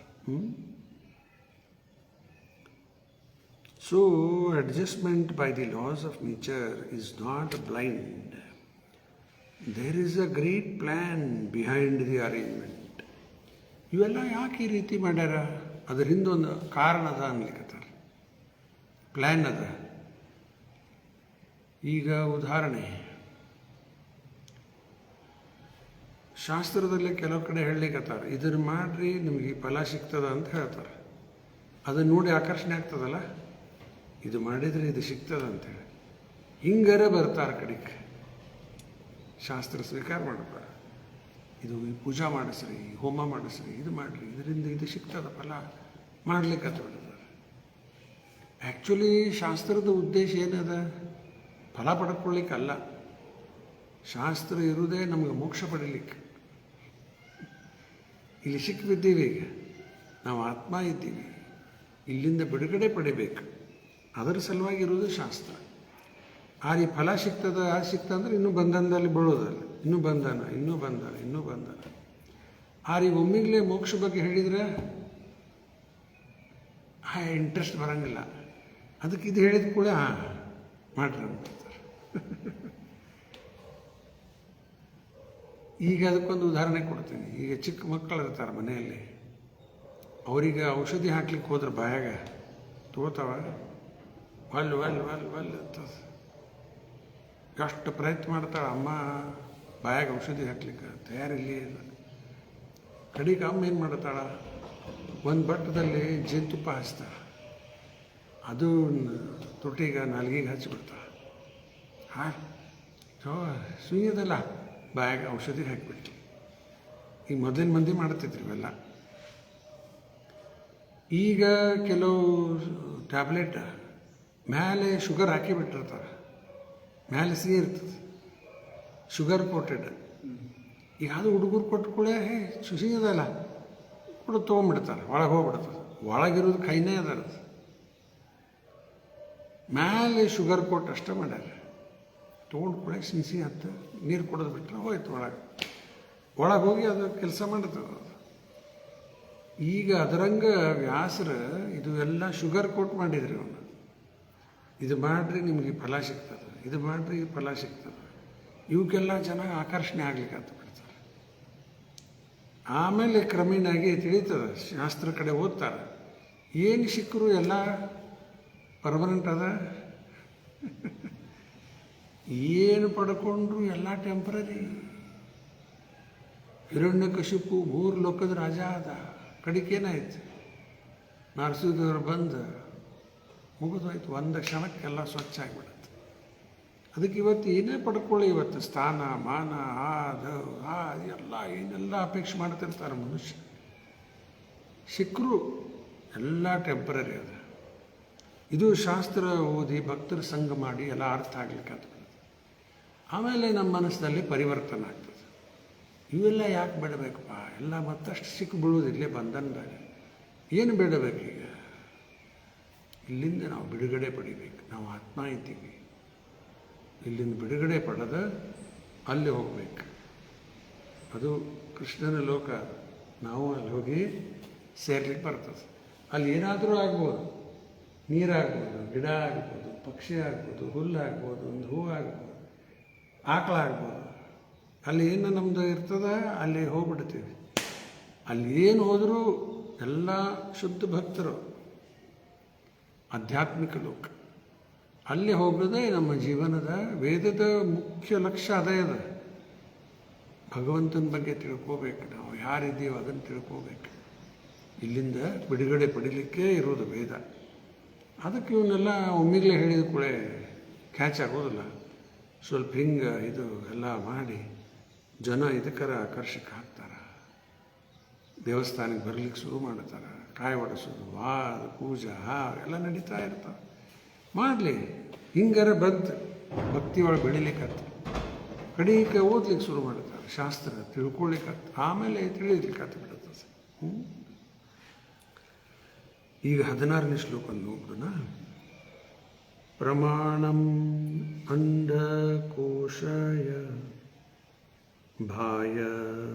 A: So, adjustment by the laws of nature is not blind. There is a great plan behind the arrangement. ಇವೆಲ್ಲ ಯಾಕೆ ಈ ರೀತಿ ಮಾಡ್ಯಾರ? ಅದರಿಂದ ಒಂದು ಕಾರಣ ಅದ ಅನ್ಲಿಕ್ಕತ್ತಾರೆ, ಪ್ಲ್ಯಾನ್ ಅದ. ಈಗ ಉದಾಹರಣೆ, ಶಾಸ್ತ್ರದಲ್ಲೇ ಕೆಲವು ಕಡೆ ಹೇಳಲಿಕ್ಕತ್ತಾರೆ, ಇದನ್ನು ಮಾಡ್ರಿ ನಿಮಗೆ ಫಲ ಸಿಗ್ತದ ಅಂತ ಹೇಳ್ತಾರೆ. ಅದನ್ನು ನೋಡಿ ಆಕರ್ಷಣೆ ಆಗ್ತದಲ್ಲ, ಇದು ಮಾಡಿದರೆ ಇದು ಸಿಗ್ತದ ಅಂತೇಳಿ ಹಿಂಗಾರ ಬರ್ತಾರೆ ಕಡೆಗೆ. ಶಾಸ್ತ್ರ ಸ್ವೀಕಾರ ಮಾಡಬೇಡ, ಇದು ಪೂಜಾ ಮಾಡಿಸ್ರಿ, ಹೋಮ ಮಾಡಿಸ್ರಿ, ಇದು ಮಾಡಿರಿ, ಇದರಿಂದ ಇದು ಸಿಗ್ತದ ಫಲ ಮಾಡ್ಲಿಕ್ಕೆ ಬಿಡ್ತಾರೆ. ಆ್ಯಕ್ಚುಲಿ ಶಾಸ್ತ್ರದ ಉದ್ದೇಶ ಏನದ? ಫಲ ಪಡ್ಕೊಳ್ಳಿಕ್ಕಲ್ಲ. ಶಾಸ್ತ್ರ ಇರುವುದೇ ನಮಗೆ ಮೋಕ್ಷ ಪಡೀಲಿಕ್ಕೆ. ಇಲ್ಲಿ ಸಿಕ್ಕಿಬಿದ್ದೀವಿ, ಈಗ ನಾವು ಆತ್ಮ ಇದ್ದೀವಿ, ಇಲ್ಲಿಂದ ಬಿಡುಗಡೆ ಪಡಿಬೇಕು. ಅದರ ಸಲುವಾಗಿ ಇರೋದು ಶಾಸ್ತ್ರ. ಈ ಫಲ ಸಿಗ್ತದ, ಅದು ಸಿಗ್ತಂದ್ರೆ ಇನ್ನೂ ಬಂಧನದಲ್ಲಿ ಬೀಳೋದಲ್ಲ, ಇನ್ನೂ ಬಂಧನ, ಇನ್ನೂ ಬಂಧನ, ಇನ್ನೂ ಬಂಧನ. ಈ ಒಮ್ಮಿಗ್ಲೇ ಮೋಕ್ಷ ಬಗ್ಗೆ ಹೇಳಿದರೆ ಇಂಟ್ರೆಸ್ಟ್ ಬರೋಂಗಿಲ್ಲ. ಅದಕ್ಕೆ ಇದು ಹೇಳಿದ ಕೂಡ ಮಾಡ್ರಿ ಅಂದ್ಬಿಡ್ತಾರೆ. ಈಗ ಅದಕ್ಕೊಂದು ಉದಾಹರಣೆ ಕೊಡ್ತೀನಿ. ಈಗ ಚಿಕ್ಕ ಮಕ್ಕಳು ಇರ್ತಾರೆ ಮನೆಯಲ್ಲಿ, ಅವರಿಗೆ ಔಷಧಿ ಹಾಕ್ಲಿಕ್ಕೆ ಹೋದ್ರೆ ಬಾಯಾಗ ತಗೋತಾವ, ವಲ್ ವಲ್ ವಲ್ ವಲ್ ಅಂತ ಎಷ್ಟು ಪ್ರಯತ್ನ ಮಾಡ್ತಾಳೆ ಅಮ್ಮ ಬಾಯಾಗ ಔಷಧಿ ಹಾಕ್ಲಿಕ್ಕೆ, ತಯಾರಿಲ್ಲೇ ಇಲ್ಲ. ಕಡೆಗೆ ಅಮ್ಮ ಏನು ಮಾಡ್ತಾಳ, ಒಂದು ಬಟ್ಟದಲ್ಲಿ ಜೇನುತುಪ್ಪ ಹಚ್ತಾಳೆ, ಅದು ತೊಟ್ಟಿಗೆ ನಾಲ್ಗಿಗೆ ಹಚ್ಚಿಬಿಡ್ತಾಳೆ. ಸುಯ್ಯದಲ್ಲ, ಬಾಯಾಗ ಔಷಧಿ ಹಾಕಿಬಿಟ್ಟು. ಈಗ ಮೊದಲಿನ ಮಂದಿ ಮಾಡ್ತಿದ್ರು ಇವೆಲ್ಲ. ಈಗ ಕೆಲವು ಟ್ಯಾಬ್ಲೆಟ್ ಮೇಲೆ ಶುಗರ್ ಹಾಕಿಬಿಟ್ಟಿರ್ತಾರೆ, ಮೇಲೆ ಸಿಹಿ ಇರ್ತದೆ, ಶುಗರ್ ಕೋಟೆಡ್. ಈಗ ಅದು ಹುಡುಗರು ಕೊಟ್ಟುಕೊಳ್ಳೆ ಸುಸಿ ಅದಲ್ಲ ಕೂಡ ತೊಗೊಂಡ್ಬಿಡ್ತಾರೆ, ಒಳಗೆ ಹೋಗ್ಬಿಡ್ತದೆ. ಒಳಗಿರೋದು ಕೈನೇ ಅದ, ಮೇಲೆ ಶುಗರ್ ಕೋಟ್ ಅಷ್ಟೇ ಮಾಡ್ಯಾರ. ತೊಗೊಂಡು ಕೂಡ ಸಿಸಿ ಹತ್ತು ನೀರು ಕುಡಿದು ಬಿಟ್ಟರೆ ಹೋಯ್ತು, ಒಳಗೆ ಹೋಗಿ ಅದು ಕೆಲಸ ಮಾಡ್ತದೆ. ಈಗ ಅದರಂಗೆ ವ್ಯಾಸರು ಇದು ಎಲ್ಲ ಶುಗರ್ ಕೋಟ್ ಮಾಡಿದ್ರಿ ಅವನು. ಇದು ಮಾಡಿರಿ ನಿಮಗೆ ಫಲ ಸಿಗ್ತದೆ, ಇದು ಮಾಡಿರಿ ಫಲ ಸಿಗ್ತದೆ. ಇವಕ್ಕೆಲ್ಲ ಜನ ಆಕರ್ಷಣೆ ಆಗ್ಲಿಕ್ಕೆ ಅಂತ ಬಿಡ್ತಾರೆ. ಆಮೇಲೆ ಕ್ರಮೇಣಾಗಿ ತಿಳಿತದೆ, ಶಾಸ್ತ್ರ ಕಡೆ ಓದ್ತಾರೆ, ಏನು ಸಿಕ್ಕರು ಎಲ್ಲ ಪರ್ಮನೆಂಟ್ ಅದ, ಏನು ಪಡ್ಕೊಂಡ್ರು ಎಲ್ಲ ಟೆಂಪ್ರರಿ. ಹಿರಣ್ಯಕಶಿಪು 3 ಲೋಕದ ರಾಜ ಆದ, ಕಡಿಕೇನಾಯ್ತು, ನರಸಿಂಹದೇವರು ಬಂದು ಮುಗಿದೋಯ್ತು, ಒಂದು ಕ್ಷಣಕ್ಕೆಲ್ಲ ಸ್ವಚ್ಛ ಆಗಿಬಿಡುತ್ತೆ. ಅದಕ್ಕೆ ಇವತ್ತು ಏನೇ ಪಡ್ಕೊಳ್ಳಿ, ಇವತ್ತು ಸ್ಥಾನ ಮಾನ ಅದು ಎಲ್ಲ ಏನೆಲ್ಲ ಅಪೇಕ್ಷೆ ಮಾಡ್ತಿರ್ತಾರೆ ಮನುಷ್ಯ, ಸಿಕ್ಕರು ಎಲ್ಲ ಟೆಂಪ್ರರಿ ಅದ. ಇದು ಶಾಸ್ತ್ರ ಓದಿ ಭಕ್ತರ ಸಂಘ ಮಾಡಿ ಎಲ್ಲ ಅರ್ಥ ಆಗ್ಲಿಕ್ಕೆ ಅಂತ ಆಮೇಲೆ ನಮ್ಮ ಮನಸ್ಸಿನಲ್ಲಿ ಪರಿವರ್ತನೆ ಆಗ್ತದೆ. ಇವೆಲ್ಲ ಯಾಕೆ ಬಿಡಬೇಕಪ್ಪ, ಎಲ್ಲ ಮತ್ತಷ್ಟು ಸಿಕ್ಕು ಬೀಳೋದು ಇಲ್ಲೇ ಬಂಧನದಾಗ. ಏನು ಬಿಡಬೇಕೀಗ? ಇಲ್ಲಿಂದ ನಾವು ಬಿಡುಗಡೆ ಪಡಿಬೇಕು. ನಾವು ಆತ್ಮ ಇದ್ದೀವಿ, ಇಲ್ಲಿಂದ ಬಿಡುಗಡೆ ಪಡೆದ ಅಲ್ಲಿ ಹೋಗ್ಬೇಕು. ಅದು ಕೃಷ್ಣನ ಲೋಕ. ನಾವು ಅಲ್ಲಿ ಹೋಗಿ ಸೇರ್ಲಿಕ್ಕೆ ಬರ್ತದೆ. ಅಲ್ಲಿ ಏನಾದರೂ ಆಗ್ಬೋದು, ನೀರಾಗ್ಬೋದು, ಗಿಡ ಆಗ್ಬೋದು, ಪಕ್ಷಿ ಆಗ್ಬೋದು, ಹುಲ್ಲಾಗ್ಬೋದು, ಒಂದು ಹೂವು ಆಗ್ಬೋದು, ಆಕಳಾಗ್ಬೋದು. ಅಲ್ಲಿ ಏನು ನಮ್ಮದು ಇರ್ತದೆ ಅಲ್ಲಿ ಹೋಗ್ಬಿಡ್ತೀವಿ. ಅಲ್ಲಿ ಏನು ಹೋದರೂ ಎಲ್ಲ ಶುದ್ಧ ಭಕ್ತರು, ಆಧ್ಯಾತ್ಮಿಕ ಲೋಕ. ಅಲ್ಲಿ ಹೋಗೋದೇ ನಮ್ಮ ಜೀವನದ ವೇದದ ಮುಖ್ಯ ಲಕ್ಷ್ಯ ಅದೇ ಅದ. ಭಗವಂತನ ಬಗ್ಗೆ ತಿಳ್ಕೋಬೇಕು, ನಾವು ಯಾರಿದ್ದೀವೋ ಅದನ್ನು ತಿಳ್ಕೋಬೇಕು. ಇಲ್ಲಿಂದ ಬಿಡುಗಡೆ ಪಡಿಲಿಕ್ಕೆ ಇರೋದು ವೇದ. ಅದಕ್ಕೆ ಇವನ್ನೆಲ್ಲ ಒಮ್ಮಿಗ್ಲೇ ಹೇಳಿದ ಕೂಡಲೇ ಕ್ಯಾಚ್ ಆಗೋದಿಲ್ಲ. ಸ್ವಲ್ಪ ಹಿಂಗೆ ಇದು ಎಲ್ಲ ಮಾಡಿ ಜನ ಇದಕ್ಕರ ಆಕರ್ಷಕ ಆಗ್ತಾರೆ, ದೇವಸ್ಥಾನಕ್ಕೆ ಬರ್ಲಿಕ್ಕೆ ಶುರು ಮಾಡ್ತಾರೆ, ಕಾಯಿ ಒಡಿಸೋದು, ವಾದ ಪೂಜಾ ಎಲ್ಲ ನಡೀತಾ ಇರ್ತಾವೆ. ಮಾಡಲಿ, ಹಿಂಗಾರ ಬಂತು ಭಕ್ತಿಯೊಳಗೆ ಬೆಳಿಲಿಕ್ಕತ್ತ, ಕಡಿಕೆ ಓದ್ಲಿಕ್ಕೆ ಶುರು ಮಾಡ್ತಾರೆ, ಶಾಸ್ತ್ರ ತಿಳ್ಕೊಳ್ಳಿಕ್ಕತ್ತ, ಆಮೇಲೆ ತಿಳಿಲಿಕ್ಕತ್ತ ಬಿಡುತ್ತೆ. ಈಗ 16ನೇ ಶ್ಲೋಕ ನೋಡೋಣ. ಪ್ರಮಾಣಂ ಅಂಡಕೋಶಾಯ ಭಾಯ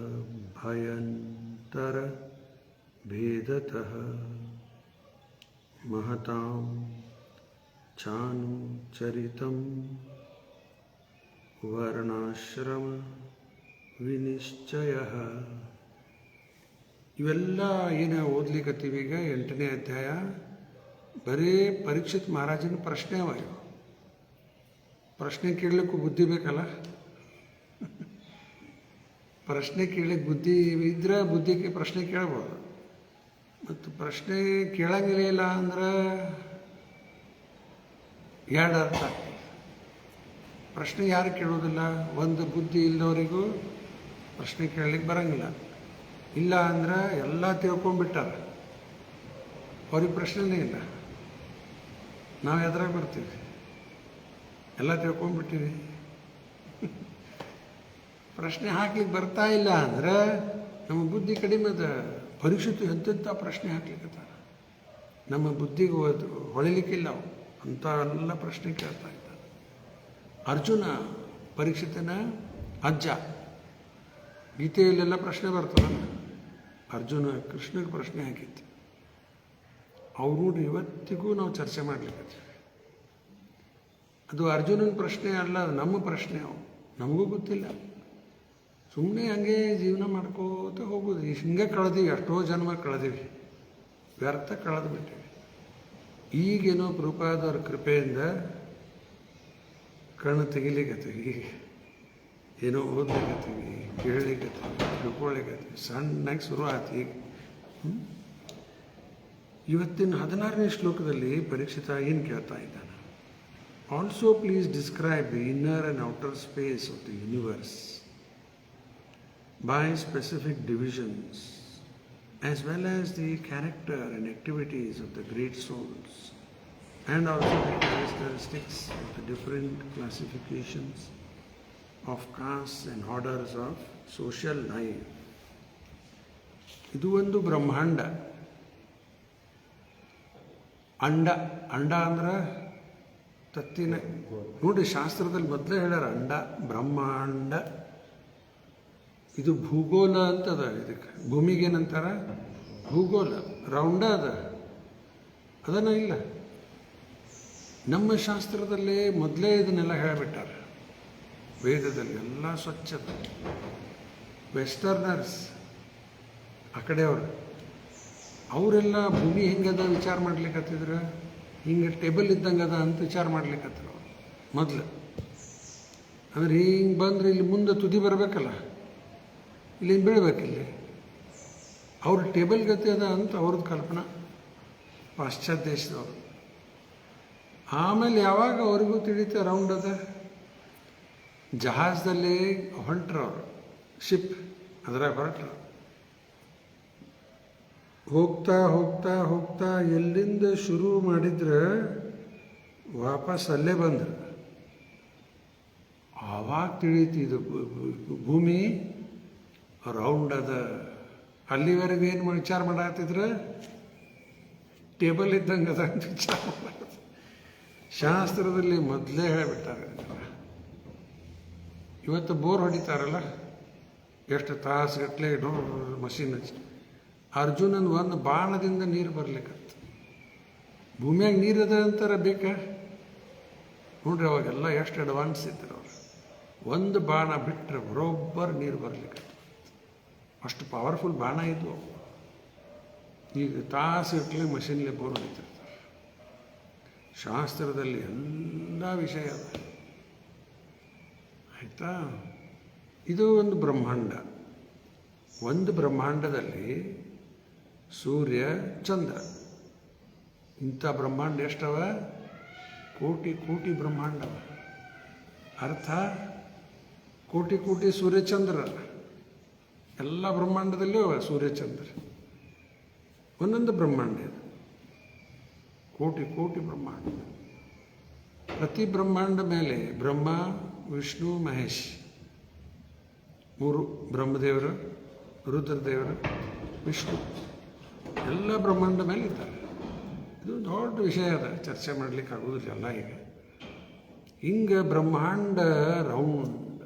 A: ಭಯಂತರ ಭೇದತಃ ಮಹತಾಂ ಚಾನು ಚರಿತಂ ವರ್ಣಾಶ್ರಮ ವಿನಿಶ್ಚಯ. ಇವೆಲ್ಲ ಏನು ಓದ್ಲಿಕ್ಕತ್ತೀವಿ ಈಗ 8ನೇ ಅಧ್ಯಾಯ, ಬರೀ ಪರೀಕ್ಷಿತ್ ಮಹಾರಾಜನ ಪ್ರಶ್ನೆ ಅವ ಇವು. ಪ್ರಶ್ನೆ ಕೇಳಲಿಕ್ಕೂ ಬುದ್ಧಿ ಬೇಕಲ್ಲ. ಪ್ರಶ್ನೆ ಕೇಳಲಿಕ್ಕೆ ಬುದ್ಧಿ ಇದ್ರೆ ಬುದ್ಧಿಗೆ ಪ್ರಶ್ನೆ ಕೇಳ್ಬೋದು. ಮತ್ತು ಪ್ರಶ್ನೆ ಕೇಳಂಗಿಲ್ಲ ಅಂದ್ರೆ ಎರಡು ಅರ್ಥ. ಪ್ರಶ್ನೆ ಯಾರು ಕೇಳೋದಿಲ್ಲ? ಒಂದು ಬುದ್ಧಿ ಇಲ್ಲದವರಿಗೂ ಪ್ರಶ್ನೆ ಕೇಳಲಿಕ್ಕೆ ಬರಂಗಿಲ್ಲ. ಇಲ್ಲ ಅಂದ್ರೆ ಎಲ್ಲ ತಿಳ್ಕೊಂಡ್ಬಿಟ್ಟಾರ, ಅವ್ರಿಗೆ ಪ್ರಶ್ನೆನೇ ಇಲ್ಲ. ನಾವು ಎದ್ರಾಗ ಬರ್ತೀವಿ, ಎಲ್ಲ ತಿಳ್ಕೊಂಡ್ಬಿಟ್ಟಿವಿ. ಪ್ರಶ್ನೆ ಹಾಕ್ಲಿಕ್ಕೆ ಬರ್ತಾ ಇಲ್ಲ ಅಂದ್ರೆ ನಮ್ಮ ಬುದ್ಧಿ ಕಡಿಮೆ ಅದ. ಪರೀಕ್ಷಿತು ಎಂತೆಂಥ ಪ್ರಶ್ನೆ ಹಾಕ್ಲಿಕ್ಕತ್ತಾರ, ನಮ್ಮ ಬುದ್ಧಿಗೆ ಹೊಳಿಲಿಕ್ಕಿಲ್ಲ ಅವು. ಅಂಥ ಎಲ್ಲ ಪ್ರಶ್ನೆ ಕೇಳ್ತಾ ಇದ್ದಾರೆ. ಅರ್ಜುನ ಪರೀಕ್ಷಿತನ ಅಜ್ಜ. ಗೀತೆಯಲ್ಲೆಲ್ಲ ಪ್ರಶ್ನೆ ಬರ್ತದಲ್ಲ, ಅರ್ಜುನ ಕೃಷ್ಣಗೆ ಪ್ರಶ್ನೆ ಹಾಕಿತ್ತು. ಅವ್ರು ನೋಡಿ ಇವತ್ತಿಗೂ ನಾವು ಚರ್ಚೆ ಮಾಡ್ಲಿಕ್ಕತ್ತೀವಿ. ಅದು ಅರ್ಜುನನ ಪ್ರಶ್ನೆ ಅಲ್ಲ, ಅದು ನಮ್ಮ ಪ್ರಶ್ನೆ. ಅವು ನಮಗೂ ಗೊತ್ತಿಲ್ಲ, ಸುಮ್ಮನೆ ಹಂಗೆ ಜೀವನ ಮಾಡ್ಕೋತ ಹೋಗೋದು. ಹಿಂಗೆ ಕಳೆದೀವಿ, ಎಷ್ಟೋ ಜನ್ಮ ಕಳೆದೀವಿ, ವ್ಯರ್ಥ ಕಳೆದು ಬಿಟ್ಟಿವಿ. ಈಗೇನೋ ಪ್ರಭುಪಾದರ ಕೃಪೆಯಿಂದ ಕಣ್ಣು ತೆಗಿಲಿಕ್ಕತ್ತೀವಿ, ಏನೋ ಓದ್ಲಿಕ್ಕತ್ತೀವಿ, ಕೇಳಲಿಕ್ಕತ್ತೀವಿ, ತಿಳ್ಕೊಳ್ಳಿಕ್ಕತ್ತೀವಿ. ಸಣ್ಣಾಗಿ ಶುರು ಆಯ್ತು ಈಗ. ಇವತ್ತಿನ 16ನೇ ಶ್ಲೋಕದಲ್ಲಿ ಪರೀಕ್ಷಿತ ಏನು ಕೇಳ್ತಾ ಇದ್ದಾನೆ? Also please describe the inner and outer space of the universe by specific divisions, as well as the character and activities of the great souls, and also the characteristics of the different classifications of castes and orders of social life. ಇದು ಒಂದು ಬ್ರಹ್ಮಾಂಡ. ಅಂಡ ಅಂದ್ರೆ ತತ್ತಿನ. ನೋಡಿ, ಶಾಸ್ತ್ರದಲ್ಲಿ ಮೊದಲೇ ಹೇಳ್ಯಾರ ಅಂಡ ಬ್ರಹ್ಮಾಂಡ. ಇದು ಭೂಗೋಳ ಅಂತದ. ಇದಕ್ಕೆ ಭೂಮಿಗೇನಂತಾರ? ಭೂಗೋಳ. ರೌಂಡ ಅದನ್ನ ಇಲ್ಲ. ನಮ್ಮ ಶಾಸ್ತ್ರದಲ್ಲೇ ಮೊದಲೇ ಇದನ್ನೆಲ್ಲ ಹೇಳಿಬಿಟ್ಟಾರ. ವೇದದಲ್ಲಿ ಎಲ್ಲ ಸ್ವಚ್ಛತೆ. ವೆಸ್ಟರ್ನರ್ಸ್ ಆ ಕಡೆಯವರು, ಅವರೆಲ್ಲ ಭೂಮಿ ಹೆಂಗದ ವಿಚಾರ ಮಾಡ್ಲಿಕ್ಕತ್ತಿದ್ರು. ಹಿಂಗೆ ಟೇಬಲ್ ಇದ್ದಂಗೆ ಅದ ಅಂತ ವಿಚಾರ ಮಾಡ್ಲಿಕ್ಕತ್ರ ಅವ್ರು ಮೊದಲು. ಅಂದ್ರೆ ಹಿಂಗೆ ಬಂದ್ರೆ ಇಲ್ಲಿ ಮುಂದೆ ತುದಿ ಬರಬೇಕಲ್ಲ, ಇಲ್ಲಿ ಬೀಳ್ಬೇಕಿಲ್ಲಿ. ಅವ್ರ ಟೇಬಲ್ ಗತಿ ಅದ ಅಂತ ಅವ್ರದ್ದು ಕಲ್ಪನಾ, ಪಾಶ್ಚಾತ್ಯ ದೇಶದವರು. ಆಮೇಲೆ ಯಾವಾಗ ಅವ್ರಿಗೂ ತಿಳಿತ ರೌಂಡ್ ಅದ, ಜಹಾಜದಲ್ಲಿ ಹೊಂಟ್ರವ್ರು, ಶಿಪ್ ಅದ್ರಾಗ ಹೊರಟ್ರು. ಹೋಗ್ತಾ ಹೋಗ್ತಾ ಹೋಗ್ತಾ ಎಲ್ಲಿಂದ ಶುರು ಮಾಡಿದ್ರೆ ವಾಪಸ್ ಅಲ್ಲೇ ಬಂದ್ರು. ಆವಾಗ ತಿಳಿತು ಇದು ಭೂಮಿ ರೌಂಡ್ ಅದ. ಅಲ್ಲಿವರೆಗೂ ಏನು ವಿಚಾರ ಮಾಡತ್ತಿದ್ರೆ ಟೇಬಲ್ ಇದ್ದಂಗೆ ಅದ ಅಂತ ವಿಚಾರ ಮಾಡ. ಶಾಸ್ತ್ರದಲ್ಲಿ ಮೊದಲೇ ಹೇಳಿಬಿಟ್ಟಾರೆ. ಇವತ್ತು ಬೋರ್ ಹೊಡಿತಾರಲ್ಲ, ಎಷ್ಟು ತಾಸುಗಟ್ಟಲೆ ಮಷೀನ್ ಹಚ್ಚಿ. ಅರ್ಜುನನ್ ಒಂದು ಬಾಣದಿಂದ ನೀರು ಬರ್ಲಿಕ್ಕತ್ತ. ಭೂಮಿಯಾಗ ನೀರದ ಅಂತಾರ ಬೇಕಾ ನೋಡ್ರಿ. ಅವಾಗೆಲ್ಲ ಎಷ್ಟು ಅಡ್ವಾನ್ಸ್ ಇದ್ರು ಅವ್ರು. ಒಂದು ಬಾಣ ಬಿಟ್ಟರೆ ಬರೋಬ್ಬರು ನೀರು ಬರ್ಲಿಕ್ಕತ್ತ. ಅಷ್ಟು ಪವರ್ಫುಲ್ ಬಾಣ ಇದ್ವು. ಈಗ ತಾಸು ಇಟ್ಲೆ ಮಷೀನ್ಲೆ ಬೋರ್ ಹೊಡಿತಿರ್ತಾರೆ. ಶಾಸ್ತ್ರದಲ್ಲಿ ಎಲ್ಲ ವಿಷಯ ಅದ. ಆಯಿತಾ? ಇದು ಒಂದು ಬ್ರಹ್ಮಾಂಡ. ಒಂದು ಬ್ರಹ್ಮಾಂಡದಲ್ಲಿ ಸೂರ್ಯ ಚಂದ್ರ, ಇಂಥ ಬ್ರಹ್ಮಾಂಡ ಎಷ್ಟವ? ಕೋಟಿ ಕೋಟಿ ಬ್ರಹ್ಮಾಂಡವ. ಅರ್ಥ, ಕೋಟಿ ಕೋಟಿ ಸೂರ್ಯಚಂದ್ರ, ಎಲ್ಲ ಬ್ರಹ್ಮಾಂಡದಲ್ಲೂ ಅವ ಸೂರ್ಯಚಂದ್ರ. ಒಂದೊಂದು ಬ್ರಹ್ಮಾಂಡ ಇದು, ಕೋಟಿ ಕೋಟಿ ಬ್ರಹ್ಮಾಂಡ. ಪ್ರತಿ ಬ್ರಹ್ಮಾಂಡ ಮೇಲೆ ಬ್ರಹ್ಮ, ವಿಷ್ಣು, ಮಹೇಶ್, ಮೂರು ಬ್ರಹ್ಮದೇವರು, ರುದ್ರದೇವರು, ವಿಷ್ಣು, ಎಲ್ಲ ಬ್ರಹ್ಮಾಂಡ ಮೇಲೆ ಇದ್ದಾರೆ. ಇದು ದೊಡ್ಡ ವಿಷಯ ಅದ, ಚರ್ಚೆ ಮಾಡಲಿಕ್ಕೆ ಆಗೋದಿಲ್ಲ ಎಲ್ಲ. ಈಗ ಹಿಂಗೆ ಬ್ರಹ್ಮಾಂಡ ರೌಂಡ್,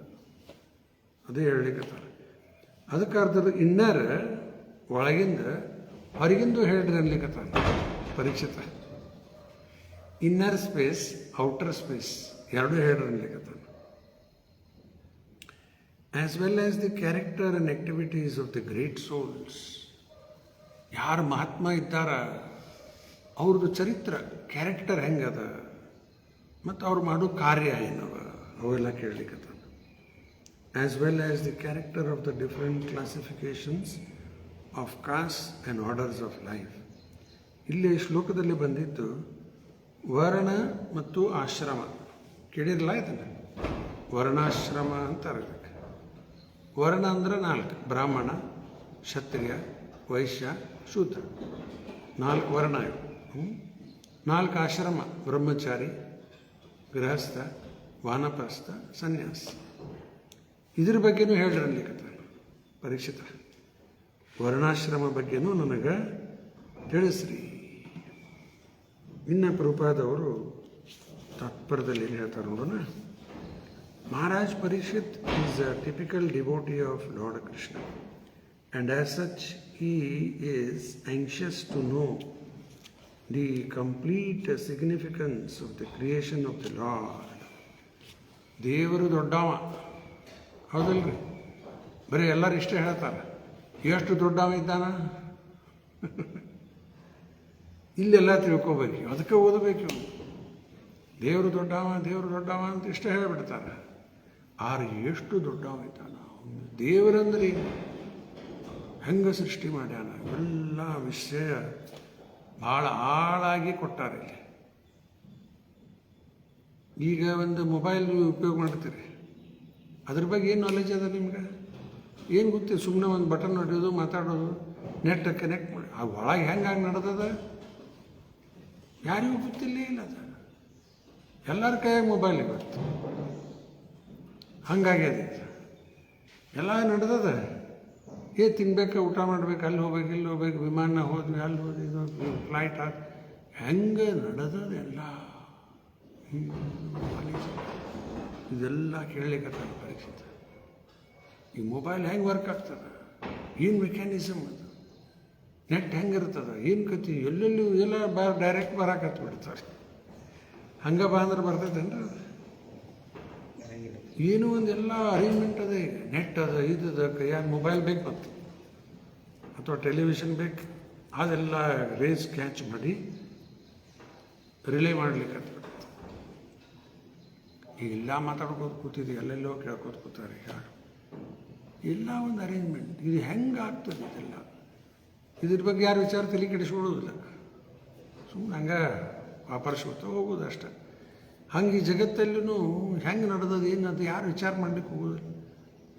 A: ಅದೇ ಹೇಳಲಿಕ್ಕತ್ತಾರೆ. ಅದಕ್ಕೆ ಅರ್ಧದ ಇನ್ನರ್ ಒಳಗಿಂದ ಹೊರಗಿಂದು ಹೇಳ್ರಿ ಅನ್ಲಿಕ್ಕತ್ತಾನೆ ಪರೀಕ್ಷಿತ. ಇನ್ನರ್ ಸ್ಪೇಸ್, ಔಟರ್ ಸ್ಪೇಸ್ ಎರಡೂ ಹೇಳ್ರಿ ಅನ್ಲಿಕ್ಕತ್ತಾನೆ. As well as the character and activities of the great souls. ಯಾರು ಮಹಾತ್ಮ ಇದ್ದಾರ ಅವ್ರದ್ದು ಚರಿತ್ರ, ಕ್ಯಾರೆಕ್ಟರ್ ಹೆಂಗದ ಮತ್ತು ಅವ್ರು ಮಾಡೋ ಕಾರ್ಯ ಏನವ ಅವೆಲ್ಲ ಕೇಳಲಿಕ್ಕತ್ತಾನೆ. As well as the character of the different classifications of caste and orders of life. ಇಲ್ಲಿ ಶ್ಲೋಕದಲ್ಲಿ ಬಂದಿದ್ದು ವರ್ಣ ಮತ್ತು ಆಶ್ರಮ. ಕೇಳಿರಲ್ಲ ಇದನ್ನು? ವರ್ಣಾಶ್ರಮ ಅಂತ ಅರ್ಬೇಕು. ವರ್ಣ ಅಂದ್ರೆ 4: ಬ್ರಾಹ್ಮಣ, ಕ್ಷತ್ರಿಯ, ವೈಶ್ಯ, ಶೂದ್ರ. 4 ವರ್ಣ ಇವು. 4 ಆಶ್ರಮ: ಬ್ರಹ್ಮಚಾರಿ, ಗೃಹಸ್ಥ, ವಾನಪ್ರಸ್ಥ, ಸನ್ಯಾಸ. ಇದ್ರ ಬಗ್ಗೆನೂ ಹೇಳ್ರನ್ಲಿಕ್ಕತ್ತಾನೆ ಪರೀಕ್ಷಿತ. ವರ್ಣಾಶ್ರಮ ಬಗ್ಗೆನೂ ನನಗೆ ತಿಳಿಸ್ರಿ. ಇನ್ನು ಪ್ರಭುಪಾದವರು ತಾತ್ಪರ್ಯದಲ್ಲಿ ಏನು ಹೇಳ್ತಾರೆ ನೋಡೋಣ. Maharaj Parikshit is a typical devotee of Lord Krishna, and as such he is anxious to know the complete significance of the creation of the Lord. ದೇವರು ದೊಡ್ಡವ, ಹೌದಲ್ರಿ? ಬರೀ ಎಲ್ಲರೂ ಇಷ್ಟೇ ಹೇಳ್ತಾರೆ, ಎಷ್ಟು ದೊಡ್ಡವ ಇದ್ದಾನ ಇಲ್ಲೆಲ್ಲ ತಿಳ್ಕೊಬೇಕು. ಅದಕ್ಕೆ ಓದಬೇಕು. ದೇವರು ದೊಡ್ಡವ, ದೇವರು ದೊಡ್ಡವ ಅಂತ ಇಷ್ಟೇ ಹೇಳಿಬಿಡ್ತಾರೆ. ಆರು ಎಷ್ಟು ದೊಡ್ಡವ ಇದ್ದಾನ ದೇವರಂದ್ರೆ, ಹೆಂಗೆ ಸೃಷ್ಟಿ ಮಾಡ್ಯಾನ, ಎಲ್ಲ ವಿಷಯ ಭಾಳ ಆಳಾಗಿ ಕೊಟ್ಟಾರೆ ಇಲ್ಲಿ. ಈಗ ಒಂದು ಮೊಬೈಲ್ ಉಪಯೋಗ ಮಾಡ್ತೀರಿ, ಅದ್ರ ಬಗ್ಗೆ ಏನು ನಾಲೆಜ್ ಅದ ನಿಮ್ಗೆ? ಏನು ಗೊತ್ತಿಲ್ಲ, ಸುಮ್ಮನೆ ಒಂದು ಬಟನ್ ಹೊಡೆಯೋದು, ಮಾತಾಡೋದು, ನೆಟ್ ಕನೆಕ್ಟ್ ಮಾಡಿ. ಆ ಒಳಗೆ ಹೆಂಗಾಗಿ ನಡೆದದ ಯಾರಿಗೂ ಗೊತ್ತಿಲ್ಲ. ಇಲ್ಲ ಅದು ಎಲ್ಲರ ಕೈಯಾಗ ಮೊಬೈಲ್ ಇವತ್ತು ಹಂಗಾಗ್ಯದ. ಎಲ್ಲ ನಡೆದದ. ತಿನ್ಬೇಕು, ಊಟ ಮಾಡ್ಬೇಕು, ಅಲ್ಲಿ ಹೋಗ್ಬೇಕು, ಇಲ್ಲಿ ಹೋಗ್ಬೇಕು, ವಿಮಾನ ಹೋದ್ವಿ, ಅಲ್ಲಿ ಹೋದ್ವಿ, ಇದು ಫ್ಲೈಟ್ ಆಗಿ ಹೆಂಗೆ ನಡೆದದೆಲ್ಲ. ಇದೆಲ್ಲ ಕೇಳಲಿಕ್ಕೆ ಪರೀಕ್ಷಿತ. ಈ ಮೊಬೈಲ್ ಹೆಂಗೆ ವರ್ಕ್ ಆಗ್ತದೆ, ಏನು ಮೆಕ್ಯಾನಿಸಮ್ ಅದು, ನೆಟ್ ಹೆಂಗಿರ್ತದೆ, ಏನು ಕತಿ, ಎಲ್ಲೆಲ್ಲೂ ಎಲ್ಲ ಡೈರೆಕ್ಟ್ ಬರಾಕತ್ಬಿಡ್ತಾರೆ. ಹಂಗೆ ಬಾ ಅಂದ್ರೆ ಬರ್ತೈತೇನ್ರಿ ಅದು? ಏನೂ ಒಂದೆಲ್ಲ ಅರೇಂಜ್ಮೆಂಟ್ ಅದ. ಈಗ ನೆಟ್ ಅದ, ಇದದ, ಕೈಯಾಗ ಮೊಬೈಲ್ ಬೇಕು ಮತ್ತು ಅಥವಾ ಟೆಲಿವಿಷನ್ ಬೇಕು. ಅದೆಲ್ಲ ರೇಸ್ ಕ್ಯಾಚ್ ಮಾಡಿ ರಿಲೇ ಮಾಡ್ಲಿಕ್ಕೆ ಹತ್ಬಿಡುತ್ತೆ. ಈಗ ಎಲ್ಲ ಮಾತಾಡ್ಕೋದು ಕೂತಿದ್ವಿ, ಎಲ್ಲೆಲ್ಲೋ ಕೇಳ್ಕೋದು ಕೂತಾರೆ. ಯಾರು ಎಲ್ಲ ಒಂದು ಅರೇಂಜ್ಮೆಂಟ್. ಇದು ಹೆಂಗೆ ಆಗ್ತದೆ ಇದೆಲ್ಲ? ಇದ್ರ ಬಗ್ಗೆ ಯಾರು ವಿಚಾರ ತಲೆ ಕೆಡಿಸ್ಕೊಳ್ಳೋದಿಲ್ಲ. ಸುಮ್ಮನೆ ಹಂಗೆ ವಾಪರ್ಸ್ಕೊತ ಹೋಗೋದು ಅಷ್ಟೆ. ಹಂಗೆ ಈ ಜಗತ್ತಲ್ಲೂ ಹೆಂಗೆ ನಡೆದದು, ಏನದು ಯಾರು ವಿಚಾರ ಮಾಡ್ಲಿಕ್ಕೆ ಹೋಗೋದಿಲ್ಲ.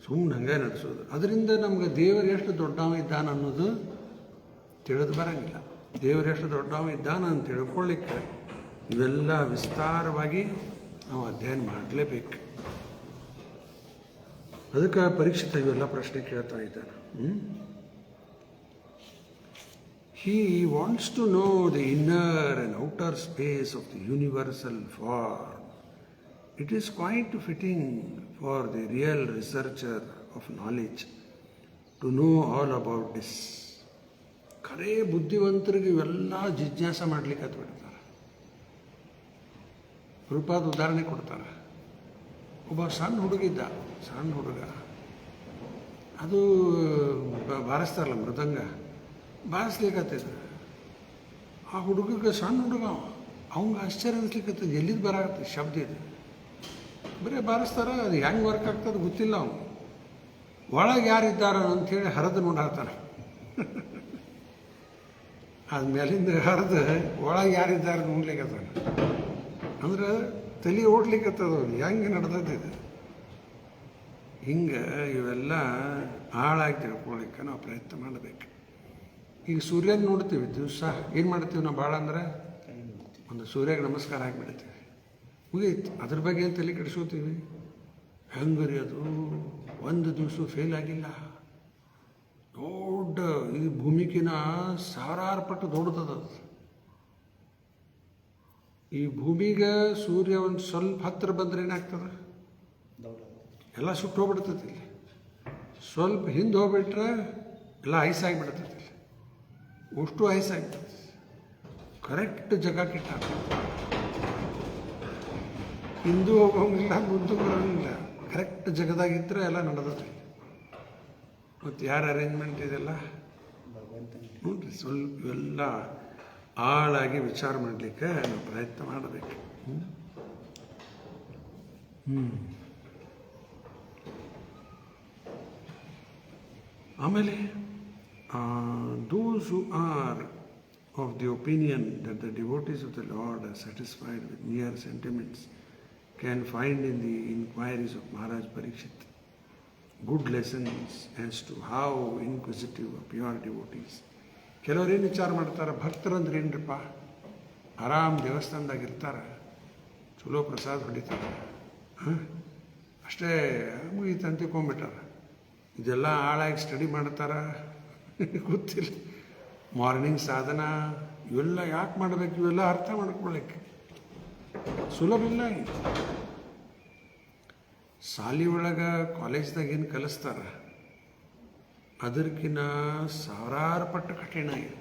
A: ಸುಮ್ಮನೆ ಹಂಗೆ ನಡೆಸೋದು. ಅದರಿಂದ ನಮ್ಗೆ ದೇವರು ಎಷ್ಟು ದೊಡ್ಡವ ಇದ್ದಾನ ಅನ್ನೋದು ತಿಳಿದು ಬರೋಂಗಿಲ್ಲ. ದೇವರು ಎಷ್ಟು ದೊಡ್ಡವ ಇದ್ದಾನ ಅಂತ ತಿಳ್ಕೊಳ್ಳಿಕ್ಕೆ ಇವೆಲ್ಲ ವಿಸ್ತಾರವಾಗಿ ನಾವು ಅಧ್ಯಯನ ಮಾಡಲೇಬೇಕು. ಅದಕ್ಕೆ ಪರೀಕ್ಷಿತ ಇವೆಲ್ಲ ಪ್ರಶ್ನೆ ಕೇಳ್ತಾ ಇದ್ದಾನೆ. He wants to know the inner and outer space of the universal form. It is quite fitting for the real researcher of knowledge to know all about this. ಖರೇ ಬುದ್ಧಿವಂತರಿಗೆ ಇವೆಲ್ಲ ಜಿಜ್ಞಾಸ ಮಾಡ್ಲಿಕ್ಕೆ ಹತ್ಬಿಡ್ತಾರೆ. ರೂಪಾದ ಉದಾಹರಣೆ ಕೊಡ್ತಾರೆ. ಒಬ್ಬ ಸಣ್ಣ ಹುಡುಗಿದ್ದ, ಸಣ್ಣ ಹುಡುಗ, ಅದು ಬಾರಿಸ್ತಾರಲ್ಲ ಮೃದಂಗ, ಬಾರಿಸ್ಲಿಕ್ಕತ್ತಿದ್ರು. ಆ ಹುಡುಗಗೆ, ಸಣ್ಣ ಹುಡುಗ, ಅವಂಗೆ ಆಶ್ಚರ್ಯ ಅನ್ಸ್ಲಿಕ್ಕೆ ಎಲ್ಲಿದ್ದು ಬರಾಕತ್ತೆ ಶಬ್ದ ಇದು, ಬರೀ ಬಾರಿಸ್ತಾರ, ಅದು ಹೆಂಗೆ ವರ್ಕ್ ಆಗ್ತದೆ ಗೊತ್ತಿಲ್ಲ. ಅವನು ಒಳಗೆ ಯಾರಿದ್ದಾರ ಅಂಥೇಳಿ ಹರಿದು ನೋಡಾಡ್ತಾನೆ. ಅದು ಮೇಲಿಂದ ಹರಿದು ಒಳಗೆ ಯಾರಿದ್ದಾರೆ ನೋಡ್ಲಿಕ್ಕತ್ತಾನೆ. ಅಂದ್ರೆ ತಲೆ ಓಡ್ಲಿಕ್ಕತ್ತದ ಅವ್ನು, ಹೆಂಗೆ ನಡೆದಿದೆ. ಹಿಂಗೆ ಇವೆಲ್ಲ ಹಾಳಾಗಿ ತಿಳ್ಕೊಳ್ಳಿಕ್ಕೆ ನಾವು ಪ್ರಯತ್ನ ಮಾಡಬೇಕು. ಈಗ ಸೂರ್ಯನ ನೋಡ್ತೀವಿ ದಿವಸ, ಏನು ಮಾಡ್ತೀವಿ ನಾವು ಭಾಳ ಅಂದ್ರೆ ಒಂದು ಸೂರ್ಯಗೆ ನಮಸ್ಕಾರ ಹಾಕಿಬಿಡ್ತೀವಿ, ಮುಗೀತು. ಅದ್ರ ಬಗ್ಗೆ ಏನು ತಲೆ ಕೆಡಿಸ್ಕೋತೀವಿ? ಹೆಂಗರಿ ಅದು ಒಂದು ದಿವಸ ಫೇಲ್ ಆಗಿಲ್ಲ. ದೊಡ್ಡ ಈ ಭೂಮಿಗಿನ ಸಾವಿರಾರು ಪಟ್ಟು ದೊಡ್ಡದದು. ಈ ಭೂಮಿಗೆ ಸೂರ್ಯ ಒಂದು ಸ್ವಲ್ಪ ಹತ್ತಿರ ಬಂದ್ರೆ ಏನಾಗ್ತದೆ? ಎಲ್ಲ ಸುಟ್ಟು ಹೋಗ್ಬಿಡ್ತೈತಿ. ಇಲ್ಲಿ ಸ್ವಲ್ಪ ಹಿಂದೆ ಹೋಗ್ಬಿಟ್ರೆ ಎಲ್ಲ ಐಸಾಗಿಬಿಡ್ತೈತಿ. ಅಷ್ಟು ಐಸಾಗಿಬಿಡ್ತೈತಿ. ಕರೆಕ್ಟ್ ಜಾಗ ಕಿಟ್ಟ ಹಿಂದೂ ಹೋಗೋಂಗಿಲ್ಲ, ಮುಂದೆ ಬರೋಂಗಿಲ್ಲ. ಕರೆಕ್ಟ್ ಜಗದಾಗಿದ್ದರೆ ಎಲ್ಲ ನಡೆದೈತಿ. ಮತ್ತು ಯಾರ ಅರೇಂಜ್ಮೆಂಟ್ ಇದೆಲ್ಲ ನೋಡ್ರಿ. ಸ್ವಲ್ಪ ಎಲ್ಲ ಆಳಾಗಿ ವಿಚಾರ ಮಾಡಲಿಕ್ಕೆ ನಾವು ಪ್ರಯತ್ನ ಮಾಡಬೇಕು. ಆಮೇಲೆ those who are of the opinion that the devotees of the Lord are satisfied with mere sentiments can find in the inquiries of Maharaj Parikshit good lessons as to how inquisitive are pure devotees. ಕೆಲವರೇನು ವಿಚಾರ ಮಾಡ್ತಾರೆ, ಭಕ್ತರಂದ್ರೆ ಏನ್ರಿಪ್ಪ, ಆರಾಮ್ ದೇವಸ್ಥಾನದಾಗಿರ್ತಾರೆ, ಚಲೋ ಪ್ರಸಾದ ಹೊಡಿತಾರೆ, ಅಷ್ಟೇ ಮುಗೀತು ಅಂತಿಕೊಂಡ್ಬಿಟ್ಟಾರ. ಇದೆಲ್ಲ ಹಾಳಾಗಿ ಸ್ಟಡಿ ಮಾಡ್ತಾರ, ಗೊತ್ತಿಲ್ಲ. ಮಾರ್ನಿಂಗ್ ಸಾಧನ ಇವೆಲ್ಲ ಯಾಕೆ ಮಾಡಬೇಕು? ಇವೆಲ್ಲ ಅರ್ಥ ಮಾಡ್ಕೊಳ್ಳಿಕ್ಕೆ ಸುಲಭ ಇಲ್ಲ. ಶಾಲೆ ಒಳಗೆ ಕಾಲೇಜ್ದಾಗ ಏನು ಕಲಿಸ್ತಾರ ಅದಕ್ಕಿಂತ ಸಾವಿರಾರು ಪಟ್ಟು ಕಠಿಣ ಇದೆ.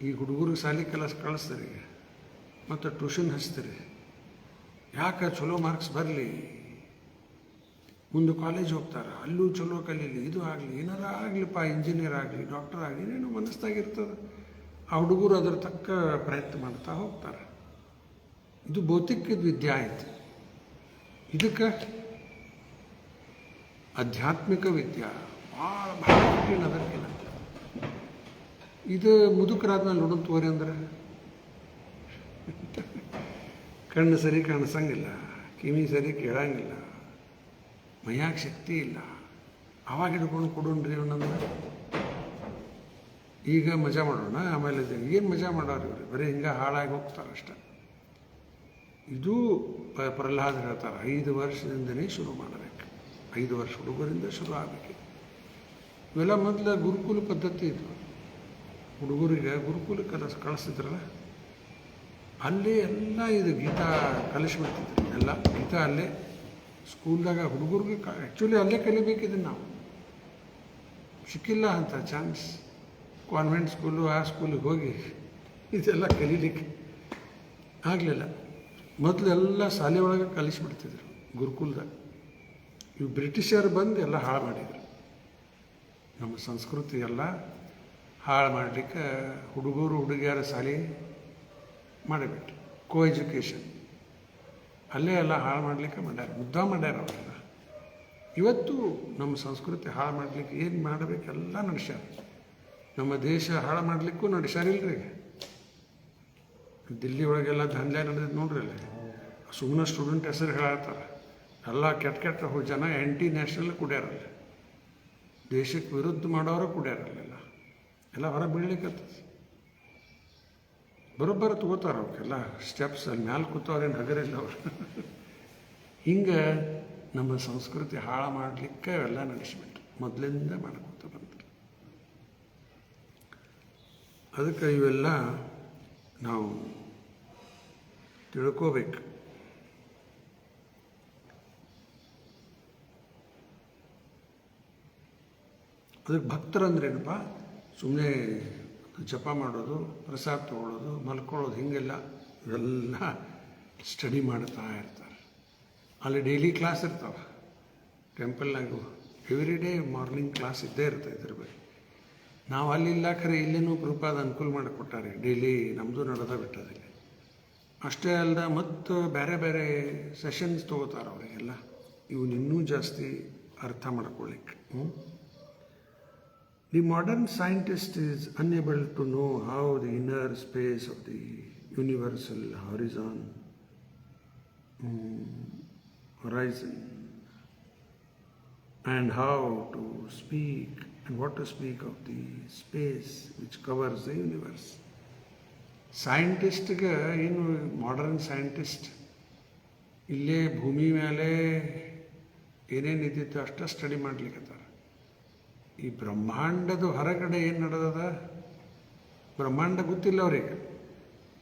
A: ಈ ಹುಡುಗರಿಗೆ ಶಾಲೆ ಕಳಿಸ್ತಾರೆ, ಮತ್ತು ಟ್ಯೂಷನ್ ಹಚ್ತೀರಿ. ಯಾಕೆ? ಚಲೋ ಮಾರ್ಕ್ಸ್ ಬರಲಿ, ಮುಂದೆ ಕಾಲೇಜ್ ಹೋಗ್ತಾರೆ, ಅಲ್ಲೂ ಚಲೋ ಕಲೀಲಿ, ಇದು ಆಗಲಿ, ಏನಾರ ಆಗಲಿಪ್ಪ, ಇಂಜಿನಿಯರ್ ಆಗಲಿ, ಡಾಕ್ಟರ್ ಆಗಲಿ, ಏನೇನೋ ಮನಸ್ಸಾಗಿರ್ತದೆ. ಆ ಹುಡುಗರು ಅದರ ತಕ್ಕ ಪ್ರಯತ್ನ ಮಾಡ್ತಾ ಹೋಗ್ತಾರೆ. ಇದು ಭೌತಿಕದ ವಿದ್ಯೆ ಆಯಿತು. ಇದಕ್ಕೆ ಆಧ್ಯಾತ್ಮಿಕ ವಿದ್ಯೆ ಭಾಳ ಭಾಳ ಕಠಿಣ ಅದಕ್ಕಿಲ್ಲ. ಇದು ಮುದುಕರಾದ್ಮೇಲೆ ನೋಡೋದು ತೋರಿ ಅಂದ್ರೆ ಕಣ್ಣು ಸರಿ ಕಾಣಿಸಂಗಿಲ್ಲ, ಕಿವಿ ಸರಿ ಕೇಳಂಗಿಲ್ಲ, ಮೈಯಾಗ ಶಕ್ತಿ ಇಲ್ಲ. ಅವಾಗ ಹಿಡ್ಕೊಂಡು ಕೊಡೋಣ್ರಿ ಅವನಂದ್ರೆ ಈಗ ಮಜಾ ಮಾಡೋಣ, ಆಮೇಲೆ ಏನು ಮಜಾ ಮಾಡೋರು ಇವ್ರು, ಬರೀ ಹಿಂಗೆ ಹಾಳಾಗಿ ಹೋಗ್ತಾರೆ ಅಷ್ಟೆ. ಇದು ಪ್ರಹ್ಲಾದ ಹೇಳ್ತಾರೆ, 5 ವರ್ಷದಿಂದನೇ ಶುರು ಮಾಡಬೇಕು. 5 ವರ್ಷ ಹುಡುಗರಿಂದ ಶುರು ಆಗಬೇಕು. ಇವೆಲ್ಲ ಮೊದಲು ಗುರುಕುಲ ಪದ್ಧತಿ ಇತ್ತು. ಹುಡುಗರಿಗೆ ಗುರುಕುಲ ಕಳಿಸ್ತಿದ್ರಲ್ಲ, ಅಲ್ಲೇ ಎಲ್ಲ ಇದು ಗೀತಾ ಕಲಿಸ್ಬಿಡ್ತಿದ್ರು. ಎಲ್ಲ ಗೀತಾ ಅಲ್ಲೇ ಸ್ಕೂಲ್ದಾಗ ಹುಡುಗರಿಗೆ ಆ್ಯಕ್ಚುಲಿ ಅಲ್ಲೇ ಕಲಿಬೇಕಿದ್ದೀನಿ ನಾವು. ಸಿಕ್ಕಿಲ್ಲ ಅಂತ ಚಾನ್ಸ್. ಕಾನ್ವೆಂಟ್ ಸ್ಕೂಲು ಆ ಸ್ಕೂಲಿಗೆ ಹೋಗಿ ಇದೆಲ್ಲ ಕಲೀಲಿಕ್ಕೆ ಆಗಲಿಲ್ಲ. ಮೊದಲೆಲ್ಲ ಶಾಲೆ ಒಳಗೆ ಕಲಿಸ್ಬಿಡ್ತಿದ್ರು ಗುರುಕುಲದಾಗ. ಇವು ಬ್ರಿಟಿಷರು ಬಂದು ಎಲ್ಲ ಹಾಳು ಮಾಡಿದರು. ನಮ್ಮ ಸಂಸ್ಕೃತಿ ಎಲ್ಲ ಹಾಳು ಮಾಡಲಿಕ್ಕೆ ಹುಡುಗರು ಹುಡುಗಿಯರ ಶಾಲೆ ಮಾಡಿಬಿಟ್ರು. ಕೋ ಎಜುಕೇಷನ್ ಅಲ್ಲೇ ಎಲ್ಲ ಹಾಳು ಮಾಡಲಿಕ್ಕೆ ಮಾಡ್ಯಾರ, ಮುದ್ದ ಮಾಡ್ಯಾರ ಅವರೆಲ್ಲ. ಇವತ್ತು ನಮ್ಮ ಸಂಸ್ಕೃತಿ ಹಾಳು ಮಾಡಲಿಕ್ಕೆ ಏನು ಮಾಡಬೇಕೆಲ್ಲ ನಡೆಸ್ಯಾರ. ನಮ್ಮ ದೇಶ ಹಾಳು ಮಾಡಲಿಕ್ಕೂ ನಡೆಸ್ಯಾರಿಲ್ರಿ. ದಿಲ್ಲಿ ಒಳಗೆಲ್ಲ ದಂಧೆ ನಡೆದಿದ್ದು ನೋಡ್ರಿ. ಅಲ್ಲಿ ಸುಮ್ಮನೆ ಸ್ಟೂಡೆಂಟ್ ಹೆಸರು ಹೇಳತ್ತಾರೆ. ಎಲ್ಲ ಕೆಟ್ಟ ಜನ ಆ್ಯಂಟಿ ನ್ಯಾಷನಲ್ ಕುಡ್ಯಾರಲ್ಲಿ, ದೇಶಕ್ಕೆ ವಿರುದ್ಧ ಮಾಡೋರು ಕುಡ್ಯಾರಲ್ಲೆಲ್ಲ. ಎಲ್ಲ ಹೊರ ಬೀಳ್ಲಿಕ್ಕತ್ತದ. ಬರೋಬ್ಬರ ತಗೋತಾರೆ ಅವಕ್ಕೆಲ್ಲ ಸ್ಟೆಪ್ಸ್. ಅಲ್ಲಿ ಮ್ಯಾಲೆ ಕೂತವ್ರೇನು ಹಗರಿಲ್ಲ ಅವರು. ಹಿಂಗೆ ನಮ್ಮ ಸಂಸ್ಕೃತಿ ಹಾಳು ಮಾಡಲಿಕ್ಕೆ ಅವೆಲ್ಲ ನಡೆಸಿಬಿಟ್ರು. ಮೊದಲಿಂದ ಮಾಡ್ಕೊತ ಬಂದರು. ಅದಕ್ಕೆ ಇವೆಲ್ಲ ನಾವು ತಿಳ್ಕೋಬೇಕು. ಅದಕ್ಕೆ ಭಕ್ತರಂದ್ರೇನಪ್ಪ, ಸುಮ್ಮನೆ ಜಪ ಮಾಡೋದು, ಪ್ರಸಾದ ತೊಗೊಳ್ಳೋದು, ಮಲ್ಕೊಳ್ಳೋದು, ಹೀಗೆಲ್ಲ ಇವೆಲ್ಲ ಸ್ಟಡಿ ಮಾಡ್ತಾ ಇರ್ತಾರೆ. ಅಲ್ಲಿ ಡೈಲಿ ಕ್ಲಾಸ್ ಇರ್ತಾವೆ ಟೆಂಪಲ್ನಾಗು. ಎವ್ರಿ ಡೇ ಮಾರ್ನಿಂಗ್ ಕ್ಲಾಸ್ ಇದ್ದೇ ಇರ್ತದೆ ಇದ್ರ ಬಗ್ಗೆ. ನಾವು ಅಲ್ಲಿಲ್ಲ ಖರೆ ಇಲ್ಲೇನೂ ಪ್ರಭುಪಾದ ಅನುಕೂಲ ಮಾಡಿಕೊಟ್ಟಾರೆ. ಡೈಲಿ ನಮ್ಮದು ನಡೆದ ಬಿಟ್ಟದಿಲ್ಲ. ಅಷ್ಟೇ ಅಲ್ಲದೆ ಮತ್ತು ಬೇರೆ ಬೇರೆ ಸೆಷನ್ಸ್ ತೊಗೋತಾರೆ ಅವರಿಗೆಲ್ಲ. ಇವನು ಇನ್ನೂ ಜಾಸ್ತಿ ಅರ್ಥ ಮಾಡ್ಕೊಳ್ಳಿಕ್ಕೆ. The modern scientist is unable to know how the inner space of the universal horizon and how to speak and what to speak of the space which covers the universe. ಸೈಂಟಿಸ್ಟ್ಗೆ ಏನು modern scientist ಇಲ್ಲೇ ಭೂಮಿ ಮೇಲೆ ಏನೇನು ಇದ್ದಿತ್ತು ಅಷ್ಟೇ study ಮಾಡ್ಲಿಕ್ಕತ್ತಾರ. ಈ ಬ್ರಹ್ಮಾಂಡದ ಹೊರಗಡೆ ಏನು ನಡೆದದ, ಬ್ರಹ್ಮಾಂಡ ಗೊತ್ತಿಲ್ಲ ಅವರಿಗೆ.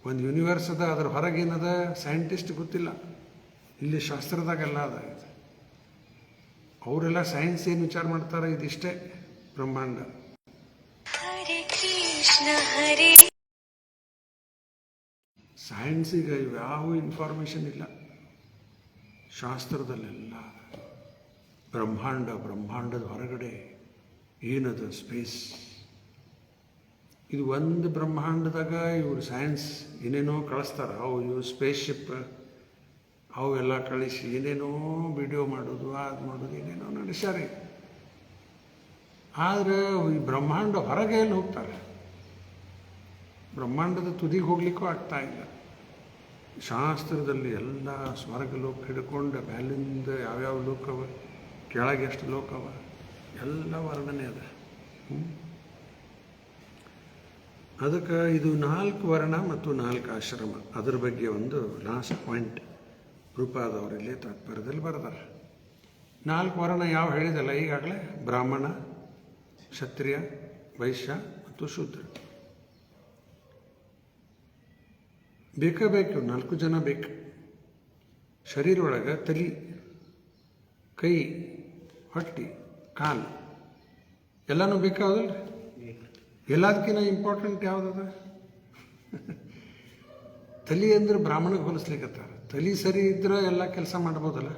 A: ಒಂದು ಯೂನಿವರ್ಸ್ ಅದ, ಅದ್ರ ಹೊರಗೇನದ ಸೈಂಟಿಸ್ಟ್ ಗೊತ್ತಿಲ್ಲ. ಇಲ್ಲಿ ಶಾಸ್ತ್ರದಾಗೆಲ್ಲ ಅದ. ಅವರೆಲ್ಲ ಸೈನ್ಸ್ ಏನು ವಿಚಾರ ಮಾಡ್ತಾರೆ, ಇದಿಷ್ಟೇ ಬ್ರಹ್ಮಾಂಡ. ಸೈನ್ಸಿಗೆ ಯಾವ ಇನ್ಫಾರ್ಮೇಷನ್ ಇಲ್ಲ. ಶಾಸ್ತ್ರದಲ್ಲೆಲ್ಲ ಬ್ರಹ್ಮಾಂಡದ ಹೊರಗಡೆ ಏನದ ಸ್ಪೇಸ್. ಇದು ಒಂದು ಬ್ರಹ್ಮಾಂಡದಾಗ ಇವರು ಸೈನ್ಸ್ ಏನೇನೋ ಕಳಿಸ್ತಾರೆ. ಇವು ಸ್ಪೇಸ್ ಶಿಪ್ ಅವೆಲ್ಲ ಕಳಿಸಿ ಏನೇನೋ ವಿಡಿಯೋ ಮಾಡೋದು, ಅದು ಮಾಡೋದು, ಏನೇನೋ ನಡೆಸ್ಯಾರೆ. ಆದರೆ ಈ ಬ್ರಹ್ಮಾಂಡ ಹೊರಗೆ ಎಲ್ಲಿ ಹೋಗ್ತಾರೆ? ಬ್ರಹ್ಮಾಂಡದ ತುದಿಗೆ ಹೋಗ್ಲಿಕ್ಕೂ ಆಗ್ತಾ ಇಲ್ಲ. ಶಾಸ್ತ್ರದಲ್ಲಿ ಎಲ್ಲ ಸ್ವರ್ಗ ಲೋಕ ಹಿಡ್ಕೊಂಡು ಮ್ಯಾಲಿಂದ ಯಾವ್ಯಾವ ಲೋಕವ, ಕೆಳಗೆ ಎಷ್ಟು ಲೋಕವ, ಎಲ್ಲ ವರ್ಣನೆ ಅದ. ಅದಕ್ಕೆ ಇದು 4 ವರ್ಣ ಮತ್ತು 4 ಆಶ್ರಮ. ಅದರ ಬಗ್ಗೆ ಒಂದು ಲಾಸ್ಟ್ ಪಾಯಿಂಟ್ ರೂಪಾದವರಲ್ಲಿ ತಾತ್ಪರ್ಯದಲ್ಲಿ ಬರೆದಾರೆ. 4 ವರ್ಣ ಯಾವ ಹೇಳಿದಲ್ಲ ಈಗಾಗಲೇ, ಬ್ರಾಹ್ಮಣ, ಕ್ಷತ್ರಿಯ, ವೈಶ್ಯ ಮತ್ತು ಶೂದ್ರ. ಬೇಕು 4 ಜನ ಬೇಕು. ಶರೀರ ಒಳಗೆ ತಲೆ, ಕೈ, ಹೊಟ್ಟೆ, ಕಾಲು ಎಲ್ಲನೂ ಬೇಕಾವಲ್ಲ. ಎಲ್ಲದಕ್ಕಿಂತ ಇಂಪಾರ್ಟೆಂಟ್ ಯಾವುದದ? ತಲೆ ಅಂದ್ರೆ ಬ್ರಾಹ್ಮಣಿಗೆ ಹೋಲಿಸ್ಲಿಕ್ಕತ್ತಾರ. ತಲೆ ಸರಿ ಇದ್ರೆ ಎಲ್ಲ ಕೆಲಸ ಮಾಡ್ಬೋದಲ್ಲ.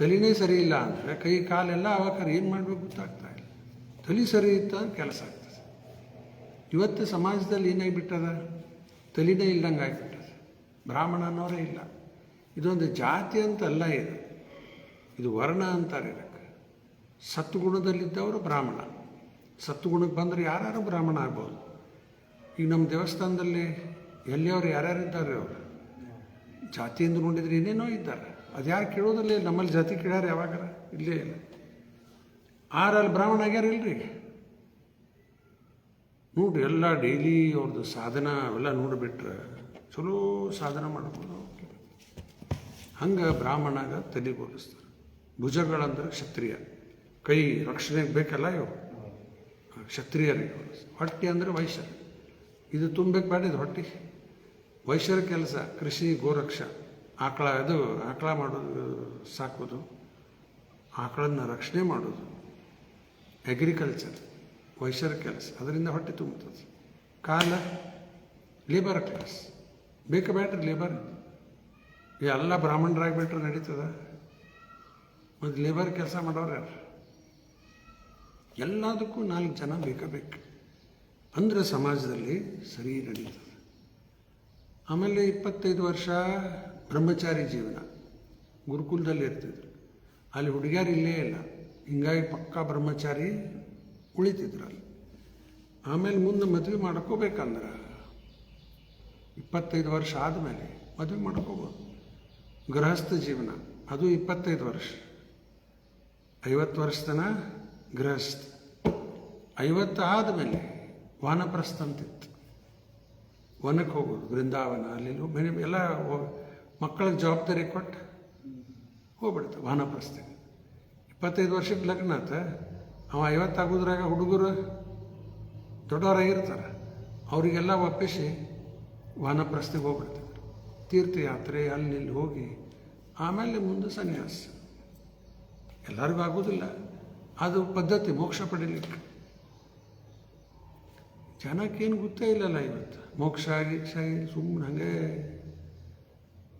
A: ತಲೆನೇ ಸರಿ ಇಲ್ಲ ಅಂದರೆ ಕೈ ಕಾಲೆಲ್ಲ ಅವಾಗ ಏನು ಮಾಡಬೇಕು ಗೊತ್ತಾಗ್ತಾ ಇಲ್ಲ. ತಲೆ ಸರಿ ಇತ್ತು ಅಂದ್ರೆ ಕೆಲಸ ಆಗ್ತದೆ. ಇವತ್ತು ಸಮಾಜದಲ್ಲಿ ಏನಾಗಿಬಿಟ್ಟದ, ತಲೆನೇ ಇಲ್ದಂಗೆ ಆಗಿಬಿಟ್ಟದ. ಬ್ರಾಹ್ಮಣ ಅನ್ನೋರೇ ಇಲ್ಲ. ಇದೊಂದು ಜಾತಿ ಅಂತಲ್ಲ, ಇದು ವರ್ಣ ಅಂತಾರೆ. ಇದಕ್ಕೆ ಸತ್ಗುಣದಲ್ಲಿದ್ದವರು ಬ್ರಾಹ್ಮಣ. ಸತ್ಗುಣಕ್ಕೆ ಬಂದರೆ ಯಾರು ಬ್ರಾಹ್ಮಣ ಆಗ್ಬೋದು. ಈಗ ನಮ್ಮ ದೇವಸ್ಥಾನದಲ್ಲಿ ಎಲ್ಲಿಯವ್ರು ಯಾರ್ಯಾರಿದ್ದಾರೆ, ಅವರು ಜಾತಿಯಿಂದ ನೋಡಿದ್ರೆ ಏನೇನೋ ಇದ್ದಾರೆ. ಅದು ಯಾರು ಕೇಳೋದಿಲ್ಲ. ನಮ್ಮಲ್ಲಿ ಜಾತಿ ಕೇಳ್ಯಾರ ಯಾವಾಗಾರ? ಇಲ್ಲೇ ಇಲ್ಲ. ಅಲ್ಲಿ ಬ್ರಾಹ್ಮಣ ಆಗ್ಯಾರ ಇಲ್ರಿ. ನೋಡ್ರಿ, ಎಲ್ಲ ಡೈಲಿ ಅವ್ರದ್ದು ಸಾಧನ ಅವೆಲ್ಲ ನೋಡಿಬಿಟ್ರೆ ಚಲೋ ಸಾಧನ ಮಾಡ್ಬೋದು. ಹಂಗೆ ಬ್ರಾಹ್ಮಣಾಗ ತಲೆ ಬೋಲಿಸ್ತಾರೆ. ಭುಜಗಳಂದ್ರೆ ಕ್ಷತ್ರಿಯ, ಕೈ ರಕ್ಷಣೆಗೆ ಬೇಕಲ್ಲ ಇವು ಕ್ಷತ್ರಿಯರಿಗೆ. ಹೊಟ್ಟೆ ಅಂದರೆ ವೈಶ್ಯ, ಇದು ತುಂಬಬೇಕು ಬೇಡ. ಇದು ಹೊಟ್ಟೆ ವೈಶ್ಯರ ಕೆಲಸ. ಕೃಷಿ, ಗೋರಕ್ಷ, ಆಕಳ ಮಾಡೋದು, ಸಾಕೋದು, ಆಕಳನ್ನು ರಕ್ಷಣೆ ಮಾಡೋದು, ಅಗ್ರಿಕಲ್ಚರ್ ವೈಶ್ಯರ ಕೆಲಸ. ಅದರಿಂದ ಹೊಟ್ಟೆ ತುಂಬುತ್ತದೆ. ಕಾಲ ಲೇಬರ್ ಕ್ಲಾಸ್, ಬೇಕು ಬೇಡ್ರಿ ಲೇಬರ್. ಎಲ್ಲ ಬ್ರಾಹ್ಮಣರಾಗಿಬಿಟ್ರೆ ನಡೀತದ? ಮತ್ತು ಲೇಬರ್ ಕೆಲಸ ಮಾಡೋರು ಯಾರು? ಎಲ್ಲದಕ್ಕೂ 4 ಜನ ಬೇಕು. ಅಂದರೆ ಸಮಾಜದಲ್ಲಿ ಸರಿ ನಡೀತದೆ. ಆಮೇಲೆ 25 ವರ್ಷ ಬ್ರಹ್ಮಚಾರಿ ಜೀವನ, ಗುರುಕುಲದಲ್ಲಿ ಇರ್ತಿದ್ರು. ಅಲ್ಲಿ ಹುಡುಗಿಯರು ಇಲ್ಲೇ ಇಲ್ಲ. ಹಿಂಗಾಗಿ ಪಕ್ಕಾ ಬ್ರಹ್ಮಚಾರಿ ಉಳಿತಿದ್ರು ಅಲ್ಲಿ. ಆಮೇಲೆ ಮುಂದೆ ಮದುವೆ ಮಾಡ್ಕೋಬೇಕಂದ್ರೆ 25 ವರ್ಷ ಆದಮೇಲೆ ಮದುವೆ ಮಾಡ್ಕೋಬೋದು. ಗೃಹಸ್ಥ ಜೀವನ ಅದು 25 ವರ್ಷ. 50 ವರ್ಷ ತನಕ ಗೃಹಸ್ಥ. 50 ಆದಮೇಲೆ ವಾನಪ್ರಸ್ಥ ಅಂತಿತ್ತು. ವನಕ್ಕೆ ಹೋಗೋದು, ವೃಂದಾವನ ಅಲ್ಲಿ ಎಲ್ಲ ಮಕ್ಕಳಿಗೆ ಜವಾಬ್ದಾರಿ ಕೊಟ್ಟು ಹೋಗ್ಬಿಡ್ತಾರೆ ವಾನಪ್ರಸ್ಥಿಗೆ. 25 ವರ್ಷಕ್ಕೆ ಲಗ್ನ ಆತ. ಅವ 50 ಆಗೋದ್ರಾಗ ಹುಡುಗರು ದೊಡ್ಡವರಾಗಿರ್ತಾರೆ. ಅವರಿಗೆಲ್ಲ ಒಪ್ಪಿಸಿ ವಾನಪ್ರಸ್ಥಿಗೆ ಹೋಗ್ಬಿಡ್ತಾರೆ. ತೀರ್ಥಯಾತ್ರೆ ಅಲ್ಲಿ ಹೋಗಿ ಆಮೇಲೆ ಮುಂದೆ ಸನ್ಯಾಸ. ಎಲ್ಲರಿಗೂ ಆಗೋದಿಲ್ಲ, ಅದು ಪದ್ಧತಿ ಮೋಕ್ಷ ಪಡೀಲಿಕ್ಕೆ. ಜನಕ್ಕೇನು ಗೊತ್ತೇ ಇಲ್ಲಲ್ಲ ಇವತ್ತು. ಮೋಕ್ಷ ಗೀಕ್ಷ ಸುಮ್ಮನೆ ಹಾಗೆ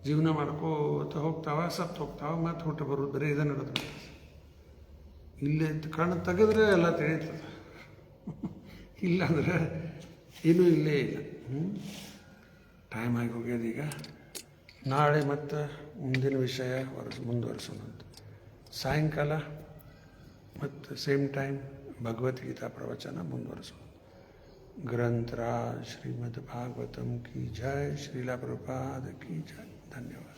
A: ಜೀವನ ಮಾಡ್ಕೋತ ಹೋಗ್ತಾವ, ಸತ್ತು ಹೋಗ್ತಾವ, ಮತ್ತೆ ಹೊಟ್ಟೆ ಬರೋದು, ಬರೀ ಇದು ನಡೆದು. ಇಲ್ಲೇ ಕಣ್ಣು ತೆಗೆದ್ರೆ ಎಲ್ಲ ತಿಳಿತದೆ. ಇಲ್ಲಾಂದ್ರೆ ಏನೂ ಇಲ್ಲೇ ಇಲ್ಲ. ಟೈಮ್ ಆಗಿ ಹೋಗ್ಯದ ಈಗ. ನಾಳೆ ಮತ್ತು ಮುಂದಿನ ವಿಷಯ ಮುಂದುವರಿಸೋಣಂತ. ಸಾಯಂಕಾಲ ಮತ್ತು ಸೇಮ್ ಟೈಮ್ ಭಗವದ್ಗೀತಾ ಪ್ರವಚನ ಮುಂದುವರಿಸೋಣ. ग्रंथराज श्रीमद् भागवतम की जय, श्रीला प्रभुपाद की जय. धन्यवाद.